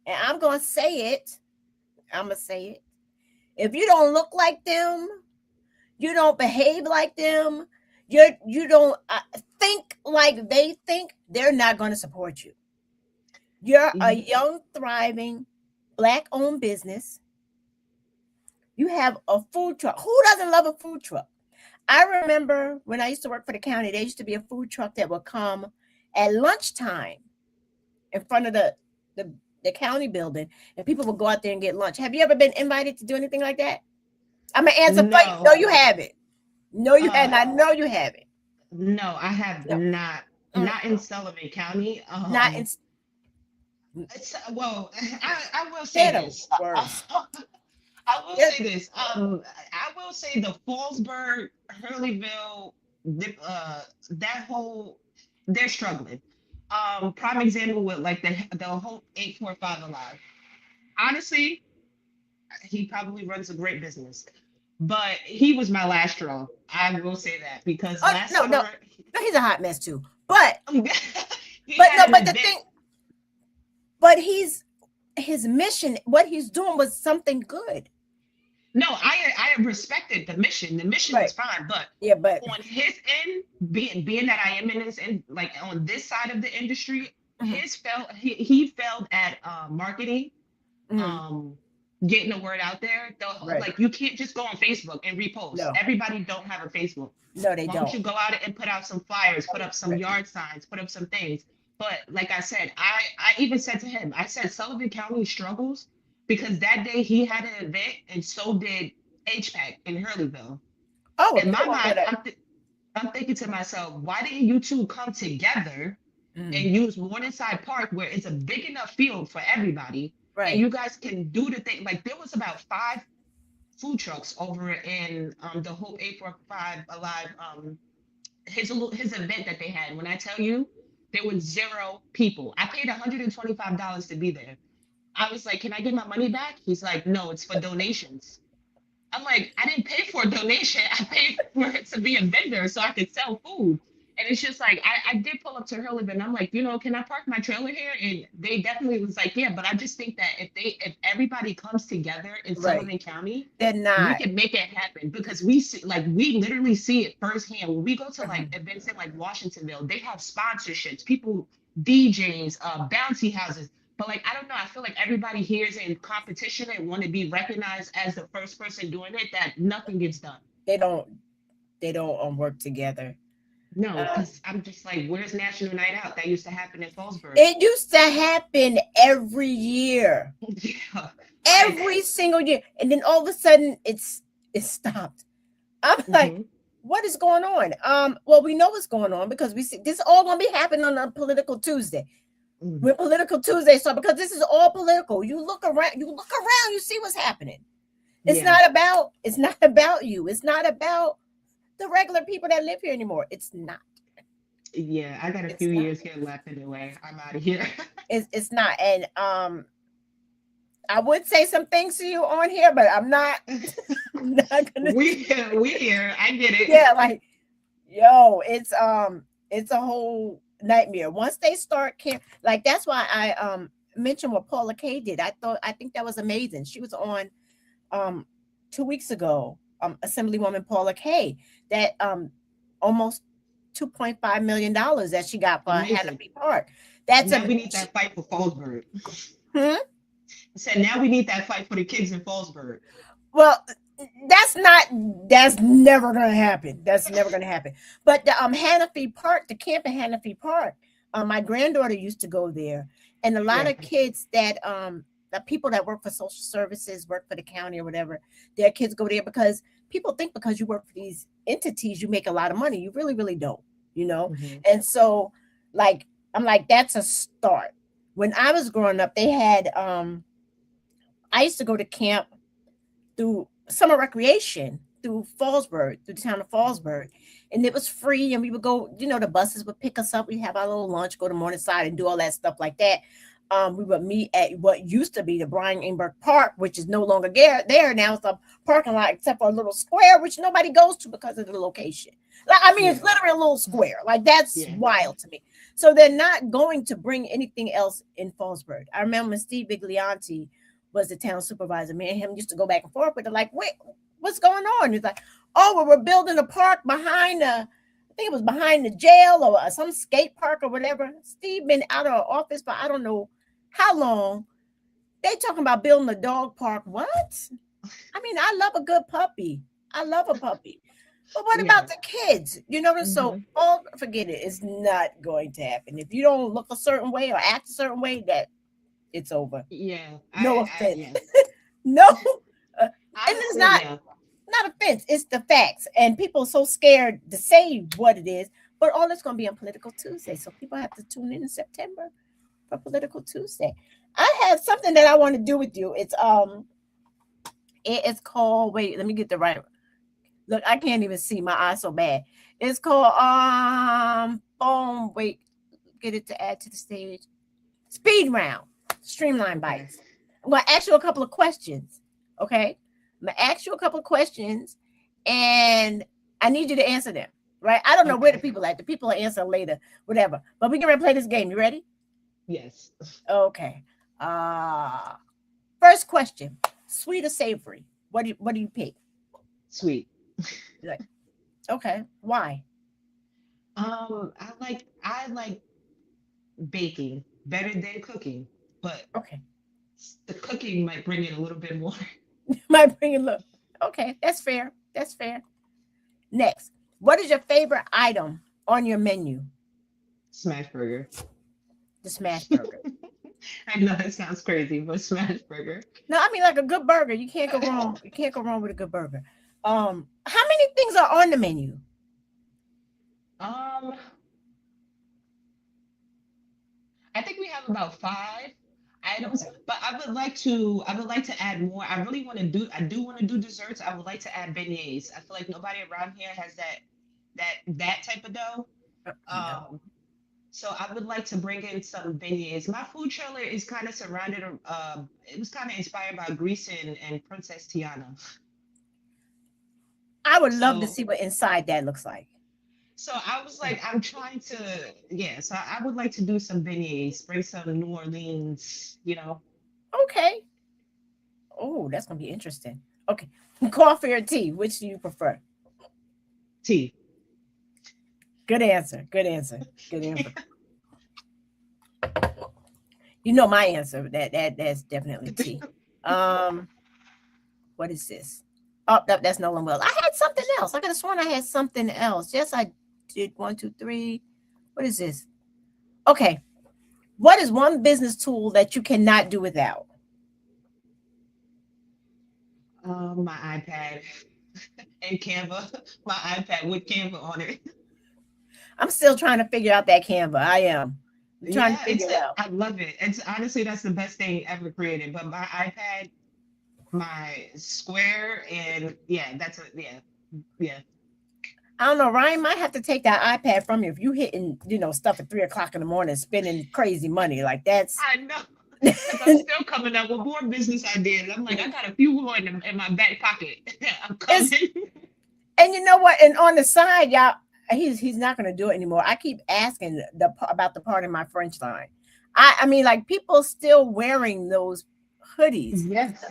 and I'm gonna say it, if you don't look like them, you don't behave like them, you don't think like they think, they're not going to support you. You're a young, thriving, Black-owned business. You have a food truck. Who doesn't love a food truck? I remember when I used to work for the county, there used to be a food truck that would come at lunchtime in front of the county building, and people would go out there and get lunch. Have you ever been invited to do anything like that? I'm gonna answer for you. No, you haven't. No, you haven't. I know you haven't. No, I have No. not in Sullivan County. Not in Well, I will say this. words. I will say this. I will say the Fallsburg, Hurleyville, that whole, they're struggling. Prime example with like the whole 845 Alive. Honestly, he probably runs a great business, but he was my last straw. I will say that because last no, summer, he's a hot mess too. But he but had no, an but the event. thing, but his mission, what he's doing was something good. No, I respected the mission. The mission was fine, but Yeah, but on his end, being that I am in this, and like on this side of the industry, he failed at marketing, getting the word out there. Like you can't just go on Facebook and repost. No. Everybody don't have a Facebook. No, they Why don't. don't you go out and put out some flyers, put up some yard signs, put up some things? But like I said, I even said to him, I said Sullivan County struggles because that day he had an event and so did HPAC in Hurleyville. Oh, In my mind, I'm thinking to myself, why didn't you two come together and use Morningside Park where it's a big enough field for everybody? Right. And you guys can do the thing. Like there was about 5 food trucks over in the Hope 845 Alive, his event that they had. When I tell you, there was 0 people. I paid $125 to be there. I was like, can I get my money back? He's like, no, it's for donations. I'm like, I didn't pay for a donation. I paid for it to be a vendor so I could sell food. And it's just like, I did pull up to Hurleyville and I'm like, can I park my trailer here? And they definitely was like, yeah, but I just think that if everybody comes together in Sullivan County, they're not. we can make it happen because we see, like, we literally see it firsthand. When we go to like events in like Washingtonville, they have sponsorships, people, DJs, bouncy houses. But like, I don't know, I feel like everybody here is in competition and want to be recognized as the first person doing it, that nothing gets done. They don't work together. No, because I'm just like, where's National Night Out? That used to happen in Fallsburg. It used to happen every year. Yeah. Every single year. And then all of a sudden it stopped. I'm like, what is going on? Well, we know what's going on because we see this is all gonna be happening on a political Tuesday. With political Tuesday, so because this is all political, you look around, you see what's happening. It's not about you. It's not about the regular people that live here anymore. It's not. Yeah, I got a few years here left anyway. I'm out of here. It's not. And I would say some things to you on here, but I'm not. I'm not gonna. We here. I get it. Yeah, like, yo, it's a whole. nightmare. Once they start like that's why I mentioned what Paula K did. I think that was amazing. She was on 2 weeks ago, Assemblywoman Paula K, that almost $2.5 million that she got for Amazing. Hannafy Park. That's Now we need that fight for Fallsburg. Hmm? I said now we need that fight for the kids in Fallsburg. Well, that's never gonna happen. That's never gonna happen. But the Hannafy Park, the camp in Hannafy Park, my granddaughter used to go there, and a lot Yeah. of kids that the people that work for social services, work for the county or whatever, their kids go there because people think because you work for these entities you make a lot of money. You really, really don't, you know. Mhm. And so, like, I'm like, that's a start. When I was growing up, they had I used to go to camp through summer recreation through Fallsburg, through the town of Fallsburg. And it was free. And we would go, the buses would pick us up. We'd have our little lunch, go to Morningside and do all that stuff like that. We would meet at what used to be the Brian Ingberg Park, which is no longer there. Now it's a parking lot, except for a little square, which nobody goes to because of the location. Like, I mean, it's literally a little square. Like, that's wild to me. So they're not going to bring anything else in Fallsburg. I remember Steve Biglianti was the town supervisor. Me and him used to go back and forth, but they're like, wait, what's going on? He's like, oh, well, we're building a park behind I think it was behind the jail or some skate park or whatever. Steve been out of office for I don't know how long. They talking about building a dog park. What? I mean, I love a good puppy. I love a puppy. But what about the kids? So forget it. It's not going to happen. If you don't look a certain way or act a certain way, that it's over. Yeah. No offense. No. And it's not offense. It's the facts. And people are so scared to say what it is. But all it's going to be on Political Tuesday. So people have to tune in September for Political Tuesday. I have something that I want to do with you. It is called, wait, let me get the right. Look, I can't even see. My eyes so bad. It's called wait, get it to add to the stage. Speed round. Streamline Bites. I'm going to ask you a couple of questions. Okay? I'm going to ask you a couple of questions, and I need you to answer them. Right? I don't know where the people are at. The people will answer later, whatever. But we can play this game. You ready? Yes. Okay. First question: sweet or savory? What do you pick? Sweet. Okay. Why? I like baking better than cooking, but okay, the cooking might bring it a little bit more. Might bring it look. Okay, that's fair. That's fair. Next, what is your favorite item on your menu? Smash burger. The smash burger. I know it sounds crazy, but smash burger. No, I mean like a good burger. You can't go wrong. You can't go wrong with a good burger. How many things are on the menu? I think we have about 5 items, but I would like to add more. I do want to do desserts. I would like to add beignets. I feel like nobody around here has that type of dough. No. So I would like to bring in some beignets. My food trailer is kind of surrounded. It was kind of inspired by Greece and Princess Tiana. I would love to see what inside that looks like. So I was like, I'm trying to, so I would like to do some beignets, bring some New Orleans, Okay. Oh, that's going to be interesting. Okay. Coffee or tea? Which do you prefer? Tea. Good answer. Good answer. Good answer. You know my answer. That's definitely tea. What is this? Oh, that's Nolan Wells. I had something else. I could have sworn I had something else. Yes, I did. 1, 2, 3. What is this? Okay. What is one business tool that you cannot do without? My iPad and Canva. My iPad with Canva on it. I'm still trying to figure out that Canva. I am. I'm trying to figure it out. I love it. It's honestly, that's the best thing ever created. But my iPad, my Square, and that's it. Yeah. I don't know. Ryan might have to take that iPad from you if you hitting, stuff at 3:00 in the morning, spending crazy money like that's. I know. I'm still coming up with more business ideas. I'm like, I got a few more in my back pocket. I'm coming. And you know what? And on the side, y'all, he's not going to do it anymore. I keep asking about the part in my French line. I mean, like people still wearing those hoodies. Yes,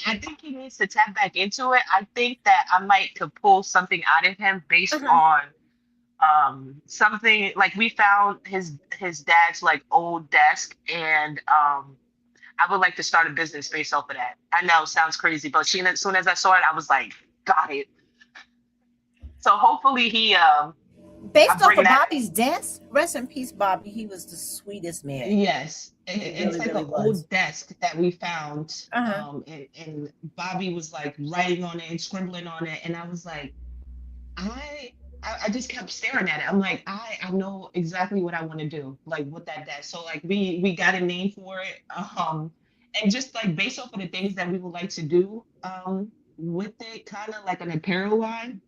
I think he needs to tap back into it. I think that I might could pull something out of him based Uh-huh. on something like we found his dad's like old desk, and I would like to start a business based off of that. I know, sounds crazy, but as soon as I saw it, I was like, got it. So hopefully I Based off bring of that. Bobby's death. Rest in peace, Bobby. He was the sweetest man. Yes, He it's really, like really an was. old desk that we found, Uh-huh. and Bobby was like writing on it and scribbling on it, and I was like, I, I just kept staring at it. I'm like, I know exactly what I want to do, like with that desk. So like we got a name for it, and just like based off of the things that we would like to do, with it, kind of like an apparel line.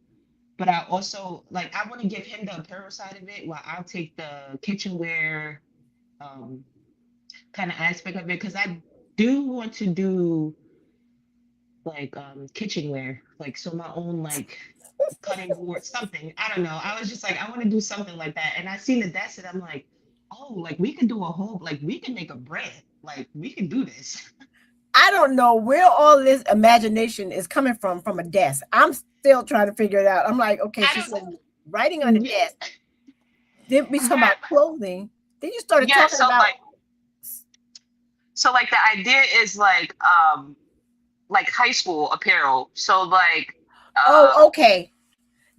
But I also like I want to give him the apparel side of it, while I'll take the kitchenware um kind of aspect of it, because I do want to do like kitchenware, like so my own like cutting board, something. I don't know. I was just like, I want to do something like that. And I seen the desk and I'm like, oh, like we could do a whole, like we can make a brand. Like we can do this. I don't know where all this imagination is coming from a desk. I'm still trying to figure it out. I'm like, okay, I she don't said writing on the yeah, desk. Then we talk yeah, about clothing. Then you started yeah. talking about So like the idea is like high school apparel. So like oh, okay.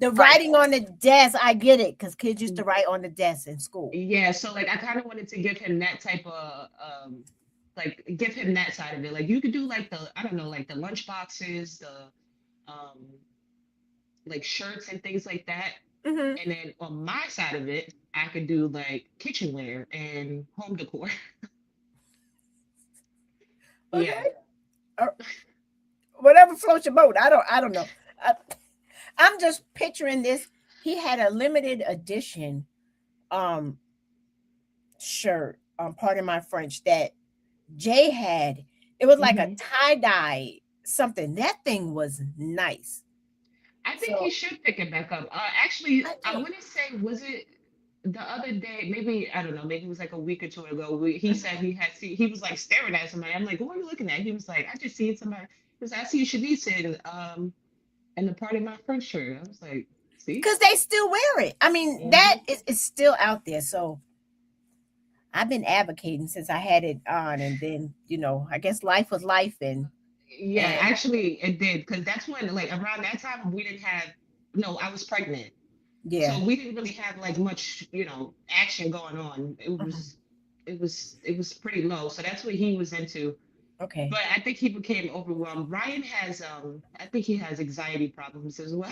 The like writing on the desk, I get it, because kids used to write on the desk in school. yeah, so like I kind of wanted to give him that type of like give him that side of it. Like you could do like the I don't know, like the lunch boxes, the um like shirts and things like that. Hmm. And then on my side of it, I could do like kitchenware and home decor. Yeah. Okay. Uh, Whatever floats your boat. I don't know. I, I'm just picturing this. He had a limited edition um shirt, pardon my French, that Jay had. It was like a Hmm. tie-dye something. That thing was nice. I think he So should pick it back up. Actually, I I do. want to say, was it the other day? Maybe I don't know. Maybe it was like a week or two ago. He said he had see. He was like staring at somebody. I'm like, what are you looking at? He was like, I just seen somebody. He was, I see Shanice in the party of my French shirt. I was like, see? Because they still wear it. I mean, that Hmm. is still out there. So I've been advocating since I had it on, and then I guess life was life, Yeah, and actually, it did because that's when, like, around that time, we didn't have. No, I was pregnant, yeah. so we didn't really have like much, action going on. It Mhm. was, it was pretty low. So that's what he was into. Okay. But I think he became overwhelmed. Ryan has, I think he has anxiety problems as well.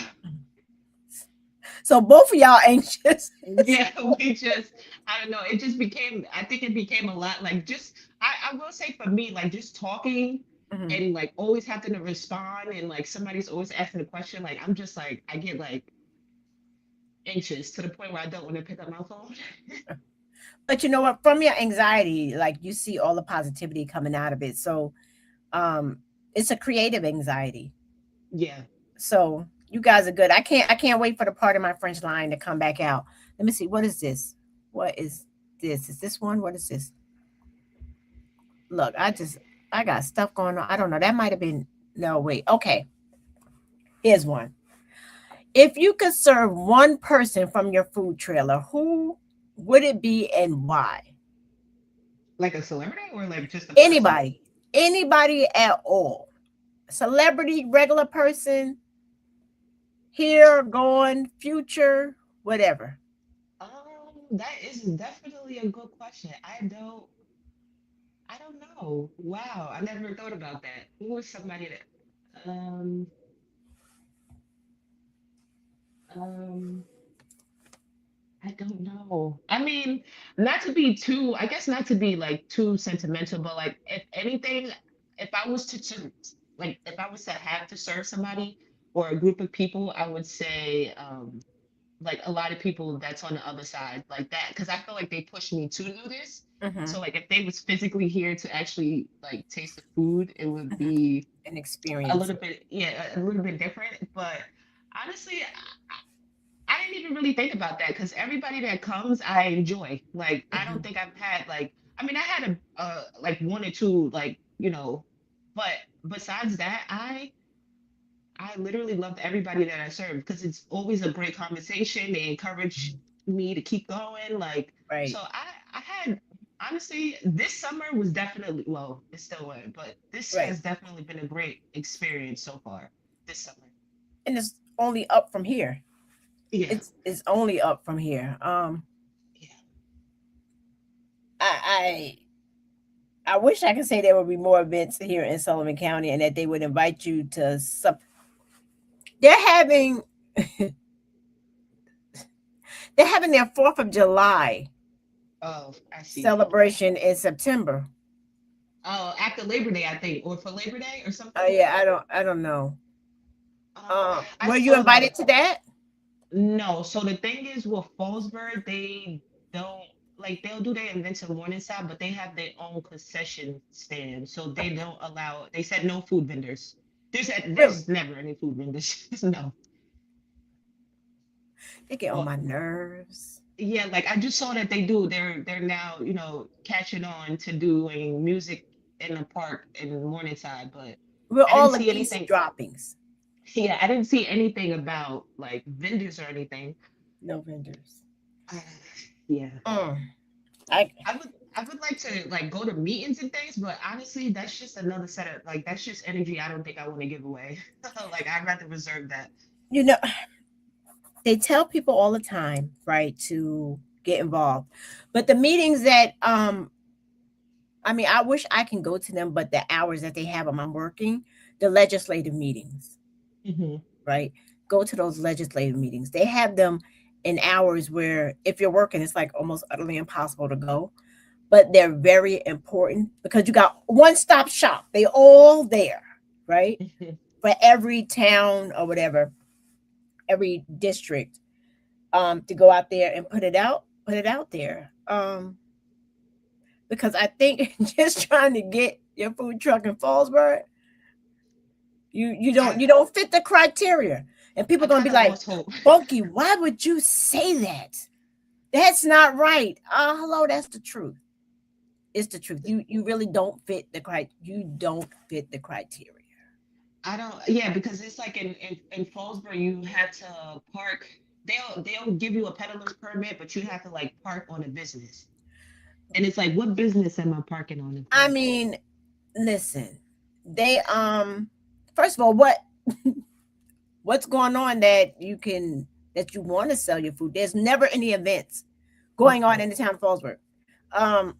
So both of y'all anxious. Yeah, we just, I don't know. It just became, I think it became a lot like just, I will say for me, like just talking Mhm. and like always having to respond and like somebody's always asking a question. Like I'm just like, I get like anxious to the point where I don't want to pick up my phone. But you know what? From your anxiety, like you see all the positivity coming out of it. So um it's a creative anxiety. Yeah. So you guys are good. I can't wait for the part of my French line to come back out. Let me see. What is this? What is this? Is this one? What is this? Look, I got stuff going on. I don't know. That might have been no wait. Okay. Here's one. If you could serve one person from your food trailer, who would it be and why? Like a celebrity or like just a person? Anybody. Anybody at all. Celebrity, regular person, here, gone, future, whatever. That is definitely a good question. I don't know. Wow, I never thought about that. Who was somebody that, um, I don't know. I mean, not to be too, I guess not to be like too sentimental, but like if anything, if I was like if I was to have to serve somebody or a group of people, I would say like a lot of people that's on the other side like that because I feel like they pushed me to do this. Hmm. So like if they was physically here to actually like taste the food, it would Hmm. be An a experience. little bit, yeah, a little bit different. But honestly, I didn't even really think about that because everybody that comes, I enjoy. Like, I don't Mhm. think I've had like, I mean, I had like one or two, like, but besides that, I literally loved everybody that I served because it's always a great conversation. They encourage me to keep going. Like, so Right. I had honestly, this summer was definitely, well, it still went, but this Right. has definitely been a great experience so far this summer. And it's only up from here. Yeah, It's only up from here. yeah. I I wish I could say there would be more events here in Sullivan County and that they would invite you to some. They're having they're having their 4th of July Oh, I see. celebration in September. Oh, after Labor Day, I think, or for Labor Day or Oh something. yeah, I don't know. I Were you saw that. invited to that? No, so the thing is with Fallsburg, they don't like they'll do their events in Morningside, but they have their own concession stand. So they don't allow, they said no food vendors. Really? There's never any food vendors. No. They get on Well, my nerves. yeah, like I just saw that they do. They're now, catching on to doing music in the park in Morningside, but We're I didn't all see against anything. droppings. Yeah, I didn't see anything about like vendors or anything. No vendors. Uh, yeah. Mm. I I would like to like go to meetings and things, but honestly, that's just another set of like that's just energy I don't think I want to give away. Like I'd rather reserve that. you know they tell people all the time, right, to get involved. But the meetings that I mean, I wish I can go to them, but the hours that they have them, I'm working. The legislative meetings, Hmm. right? Go to those legislative meetings. They have them in hours where if you're working, it's like almost utterly impossible to go. But they're very important because you got one stop shop. They all there, right? For every town or whatever, every district, to go out there and put it out there. Because I think just trying to get your food truck in Fallsburg, I you don't fit the criteria, and people I are gonna be kind of like, lost hope. Bunky, why would you say that? That's not right. Hello, that's the truth. It's the truth. You really don't fit the You don't fit the criteria. I don't. Yeah, because it's like in Fallsburg, you have to park. They'll give you a peddler's permit, but you have to like park on a business. And it's like, what business am I parking on in I Fallsburg? mean, listen, they first of all, what's going on that you want to sell your food? There's never any events going on Mhm. in the town of Fallsburg. Um,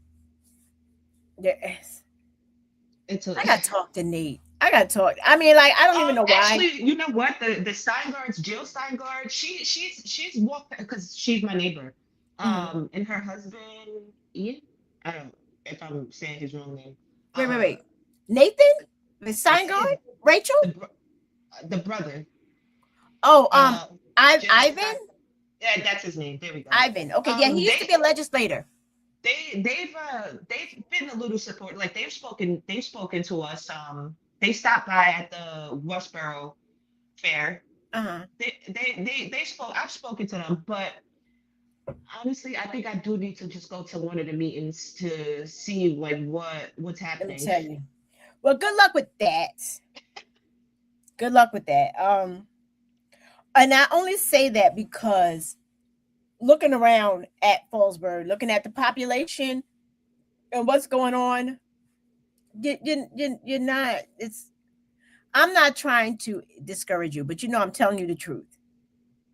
there is. It's a I got to talk to Nate. I got to talk. I mean, like, I don't even know why. Actually, you know what? The Steingarts, Jill Steingart, she's walked because she's my neighbor. Mhm. And her husband, Ian, I don't know if I'm saying his wrong name. Wait. Nathan, the sign It's guard, his Rachel. the brother. Oh, Uh, Jill Ivan. Stein, yeah, that's his name. There we go. Ivan. Okay, yeah, he used to be a They legislator. they've been a little support. Like they've spoken to us. They stopped by at the Westboro Fair. Uh huh. They spoke. I've spoken to them, but honestly, I think I do need to just go to one of the meetings to see like what's Let me happening. tell you. Well, good luck with that. Good luck with that. And I only say that because looking around at Fallsburg, looking at the population and what's going on, you're not. It's. I'm not trying to discourage you, but I'm telling you the truth.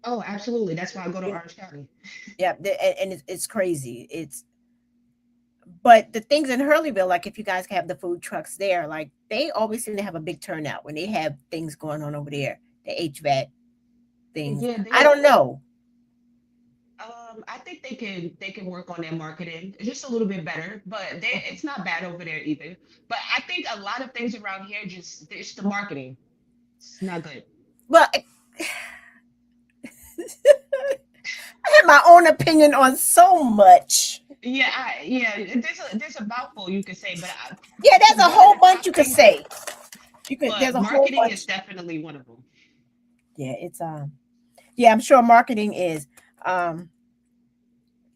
Oh, absolutely. That's why I go to You- Orange County. Yeah, and it's crazy. But the things in Hurleyville, like if you guys have the food trucks there, like they always seem to have a big turnout when they have things going on over there, the HVAC things. Yeah, I don't know. I think they can work on their marketing just a little bit better, but it's not bad over there either. But I think a lot of things around here just it's the marketing. It's not good. Well, I have my own opinion on so much. Yeah, there's a mouthful you could say, but Yeah, there's a one of whole the bunch top you could things, say. There's but a whole marketing bunch. is definitely one of them. Yeah, it's Yeah, I'm sure marketing is.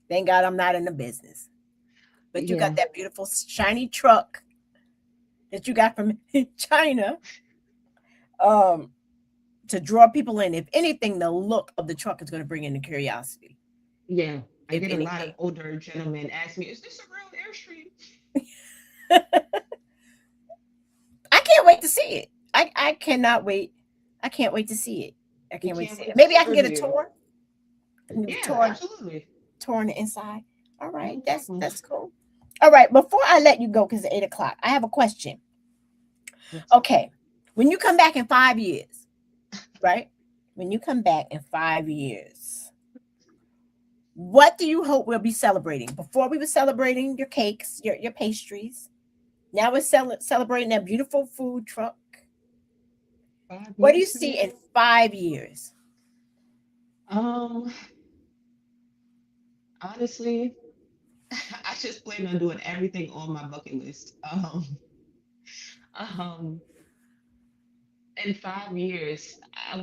Thank God I'm not in the business. But you got Yeah, that beautiful shiny truck that you got from China um, to draw people in. If anything, the look of the truck is going to bring in the curiosity. yeah. I If get a lot of anything, older gentlemen ask me, "Is this a real Airstream?" I can't wait to see it. I cannot wait. I can't wait to see it. I You can't wait to can't see it. wait to Maybe see I the can get a review. tour. I can get a Yeah, tour, absolutely. tour on the inside. All right, No that's problem. that's cool. All right, before I let you go, because it's 8 o'clock, I have a question. Yes. Okay, when you come back in 5 years, right? When you come back in 5 years, what do you hope we'll be celebrating? Before we were celebrating your cakes, your pastries. Now we're celebrating that beautiful food truck. Five What do you years from see in now. 5 years? Um, honestly, I just plan on doing everything on my bucket list. Um, in 5 years, I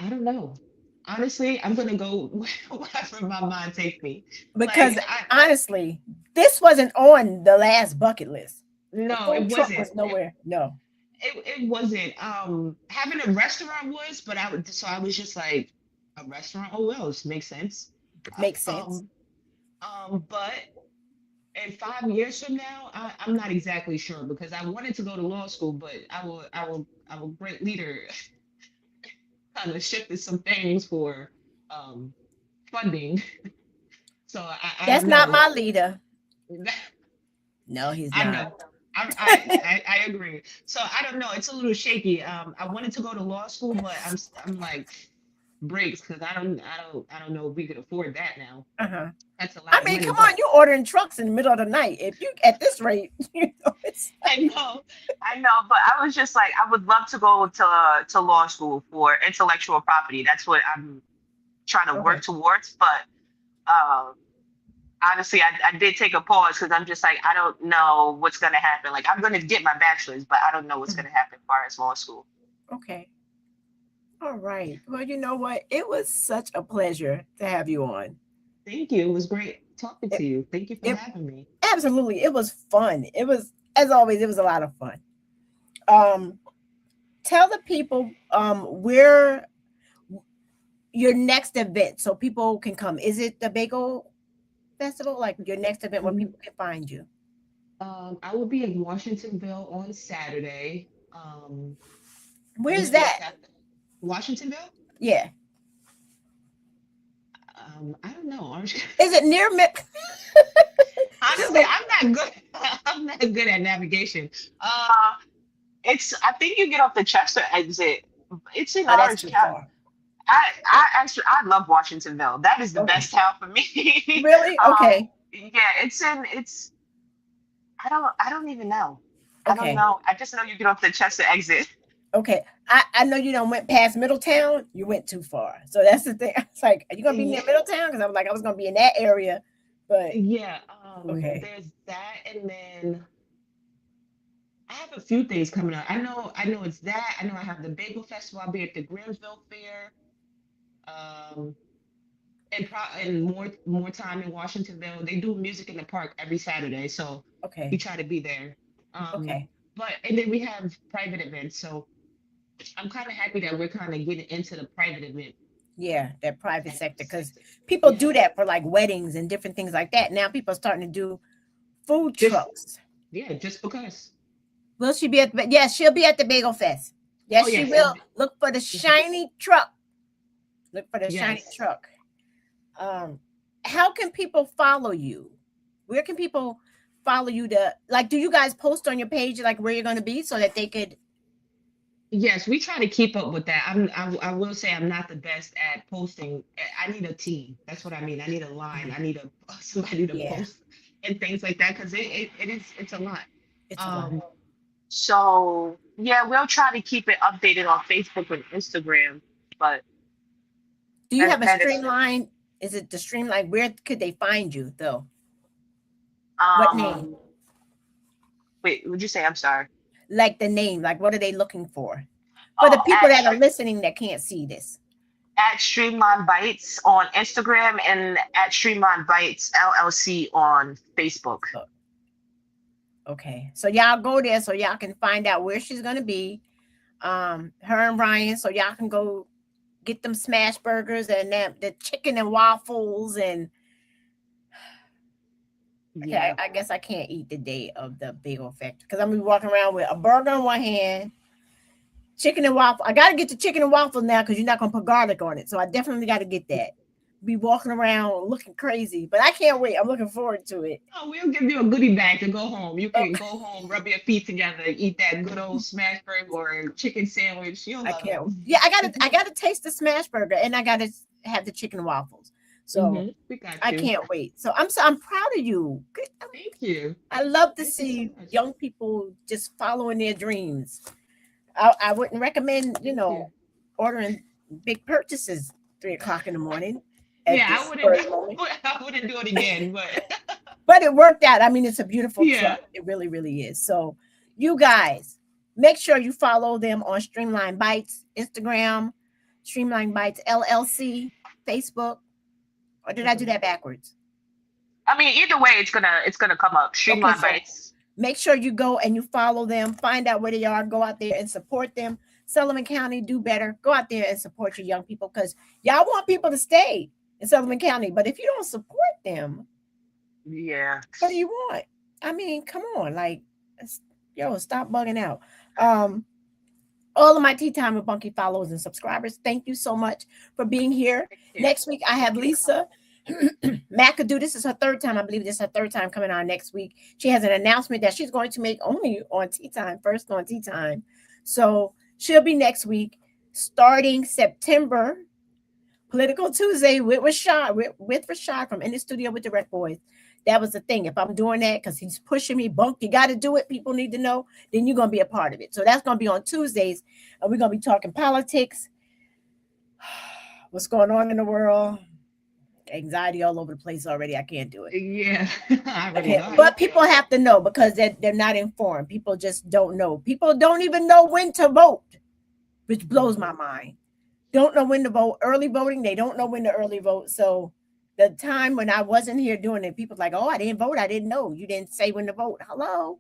don't know. Honestly, I'm gonna go wherever my mind takes me. Because Like I, honestly, this wasn't on the last bucket list. The no, food it truck wasn't. was nowhere. No, It wasn't. Having a restaurant was, but I was just like a restaurant. Oh well, this makes sense. makes sense. Um, but in 5 years from now, I'm not exactly sure because I wanted to go to law school, but our great leader kind of shifted some things for um funding. So I That's don't not know. my leader. No, he's I not. know. I agree. So I don't know. It's a little shaky. I wanted to go to law school, but I'm like breaks because I don't know if we could afford that now. Uh-huh. That's a I lot of mean, money. come on, But you ordering trucks in the middle of the night. If you at this rate, it's I know, I know. But I was just like, I would love to go to law school for intellectual property. That's what I'm trying to okay. work towards. But honestly, I did take a pause because I'm just like, I don't know what's gonna happen. Like I'm gonna get my bachelor's, but I don't know what's Mhm. gonna happen as far as law school. Okay. All right. Well, you know what? It was such a pleasure to have you on. Thank you. It was great talking to It, you. Thank you for it having me. absolutely. It was fun. It was, as always, it was a lot of fun. Um, tell the people where your next event so people can come. Is it the Bagel Festival? Like your next event where Mhm. people can find you? I will be in Washingtonville on Saturday. And Where's then we that? have Washingtonville. Yeah. I don't know. Orange. Is it near Just Honestly, go. I'm not good. I'm not good at navigation. It's. I think you get off the Chester exit. It's in Oh, that's Orange too County. far. I actually I love Washingtonville. That is the Okay. best town for me. Really? Okay. Yeah, it's. I don't even know. I don't Okay. know. I just know you get off the Chester exit. Okay. I know you don't went past Middletown. You went too far. So that's the thing. It's like, are you gonna be near Yeah. Middletown? Because I was like, I was gonna be in that area, but Yeah, okay. there's that, and then I have a few things coming up. I know it's that. I know I have the Bagel Festival. I'll be at the Grimsville Fair, um, and more time in Washingtonville. They do music in the park every Saturday, so we Okay. try to be there. Um, Okay. but and then we have private events. So I'm kind of happy that we're kind of getting into the private event Yeah, that private type sector. Because sector. people Yeah, do that for like weddings and different things like that. Now people are starting to do food just trucks. yeah, just because. Will she be at yes, she'll be at the Bagel Fest. Oh Yes, she yes, will. Look for the shiny truck. Look for the shiny yes. truck. Um, how can people follow you? Where can people follow you to like do you guys post on your page like where you're gonna be so that they could Yes, we try to keep up with that. I will say I'm not the best at posting. I need a team. That's what I mean. I need a line. I need a somebody to yeah, post and things like that because it's a lot. it's a lot. Um, so yeah, we'll try to keep it updated on Facebook and Instagram, but Do you have a that is streamline? Is it the streamline? Where could they find you though? What name? um wait, would you say I'm sorry? Like the name, like what are they looking for? For the Oh, people that are listening that can't see this. at Streamline Bites on Instagram and at Streamline Bites LLC on Facebook. Okay, so y'all go there so y'all can find out where she's gonna be. Her and Ryan, so y'all can go get them smash burgers and the chicken and waffles and. Okay, Yeah. I guess I can't eat the day of the bagel factory because I'm gonna be walking around with a burger in one hand, chicken and waffle. I gotta get the chicken and waffle now because you're not gonna put garlic on it. So I definitely gotta get that. Be walking around looking crazy, but I can't wait. I'm looking forward to it. Oh, we'll give you a goodie bag to go home. You can go home, rub your feet together, eat that good old smash burger or chicken sandwich. You'll I love can't. it. Yeah, I gotta taste the smash burger and I gotta have the chicken and waffles. So We got I you. can't wait. So I'm proud of you. Good. Thank you. I love to Thank you see so much. young people just following their dreams. I wouldn't recommend, ordering big purchases 3 o'clock in the morning. Yeah, I wouldn't do it again, But it worked out. I mean, it's a beautiful Yeah. truck. It really, really is. So you guys, make sure you follow them on Streamline Bites, Instagram, Streamline Bites LLC, Facebook. Or did I do that backwards? I mean, either way, it's gonna come up. Streamline so Bites. Make sure you go and you follow them, find out where they are, go out there and support them. Sullivan County, do better. Go out there and support your young people because y'all want people to stay in Sullivan County. But if you don't support them, Yeah. what do you want? I mean, come on, like, stop bugging out. All of my Tea Time with Bunky followers and subscribers, thank you so much for being here. Next week, I have Lisa McAdoo. This is her third time. I believe this is her third time coming on next week. She has an announcement that she's going to make only on Tea Time, first on Tea Time. So she'll be next week, starting September. Political Tuesday with Rashad from In the Studio with the Rec Boys. That was the thing. If I'm doing that because he's pushing me, Bunk, you got to do it. People need to know. Then you're going to be a part of it. So that's going to be on Tuesdays. And we're going to be talking politics, what's going on in the world, anxiety all over the place already. I can't do it. Yeah. But people have to know because they're not informed. People just don't know. People don't even know when to vote, which blows my mind. Don't know when to vote. Early voting, they don't know when to early vote. So the time when I wasn't here doing it, people like, oh, I didn't vote. I didn't know. You didn't say when to vote. Hello?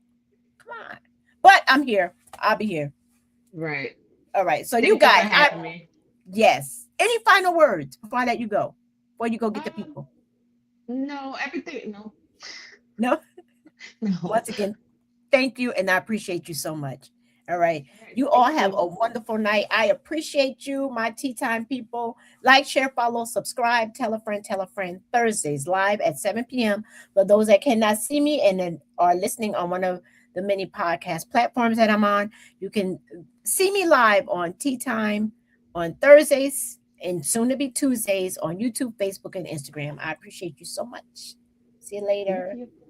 Come on. But I'm here. I'll be here. Right. All right. So Thank you guys, for having me. Yes. Any final words before I let you go? Before you go get the people? No, everything. No. No? No. Once again, thank you. And I appreciate you so much. All right. You all have a wonderful night. I appreciate you, my Tea Time people. Like, share, follow, subscribe, tell a friend, Thursdays live at 7 p.m. For those that cannot see me and then are listening on one of the many podcast platforms that I'm on, you can see me live on Tea Time on Thursdays and soon to be Tuesdays on YouTube, Facebook, and Instagram. I appreciate you so much. See you later. Thank you.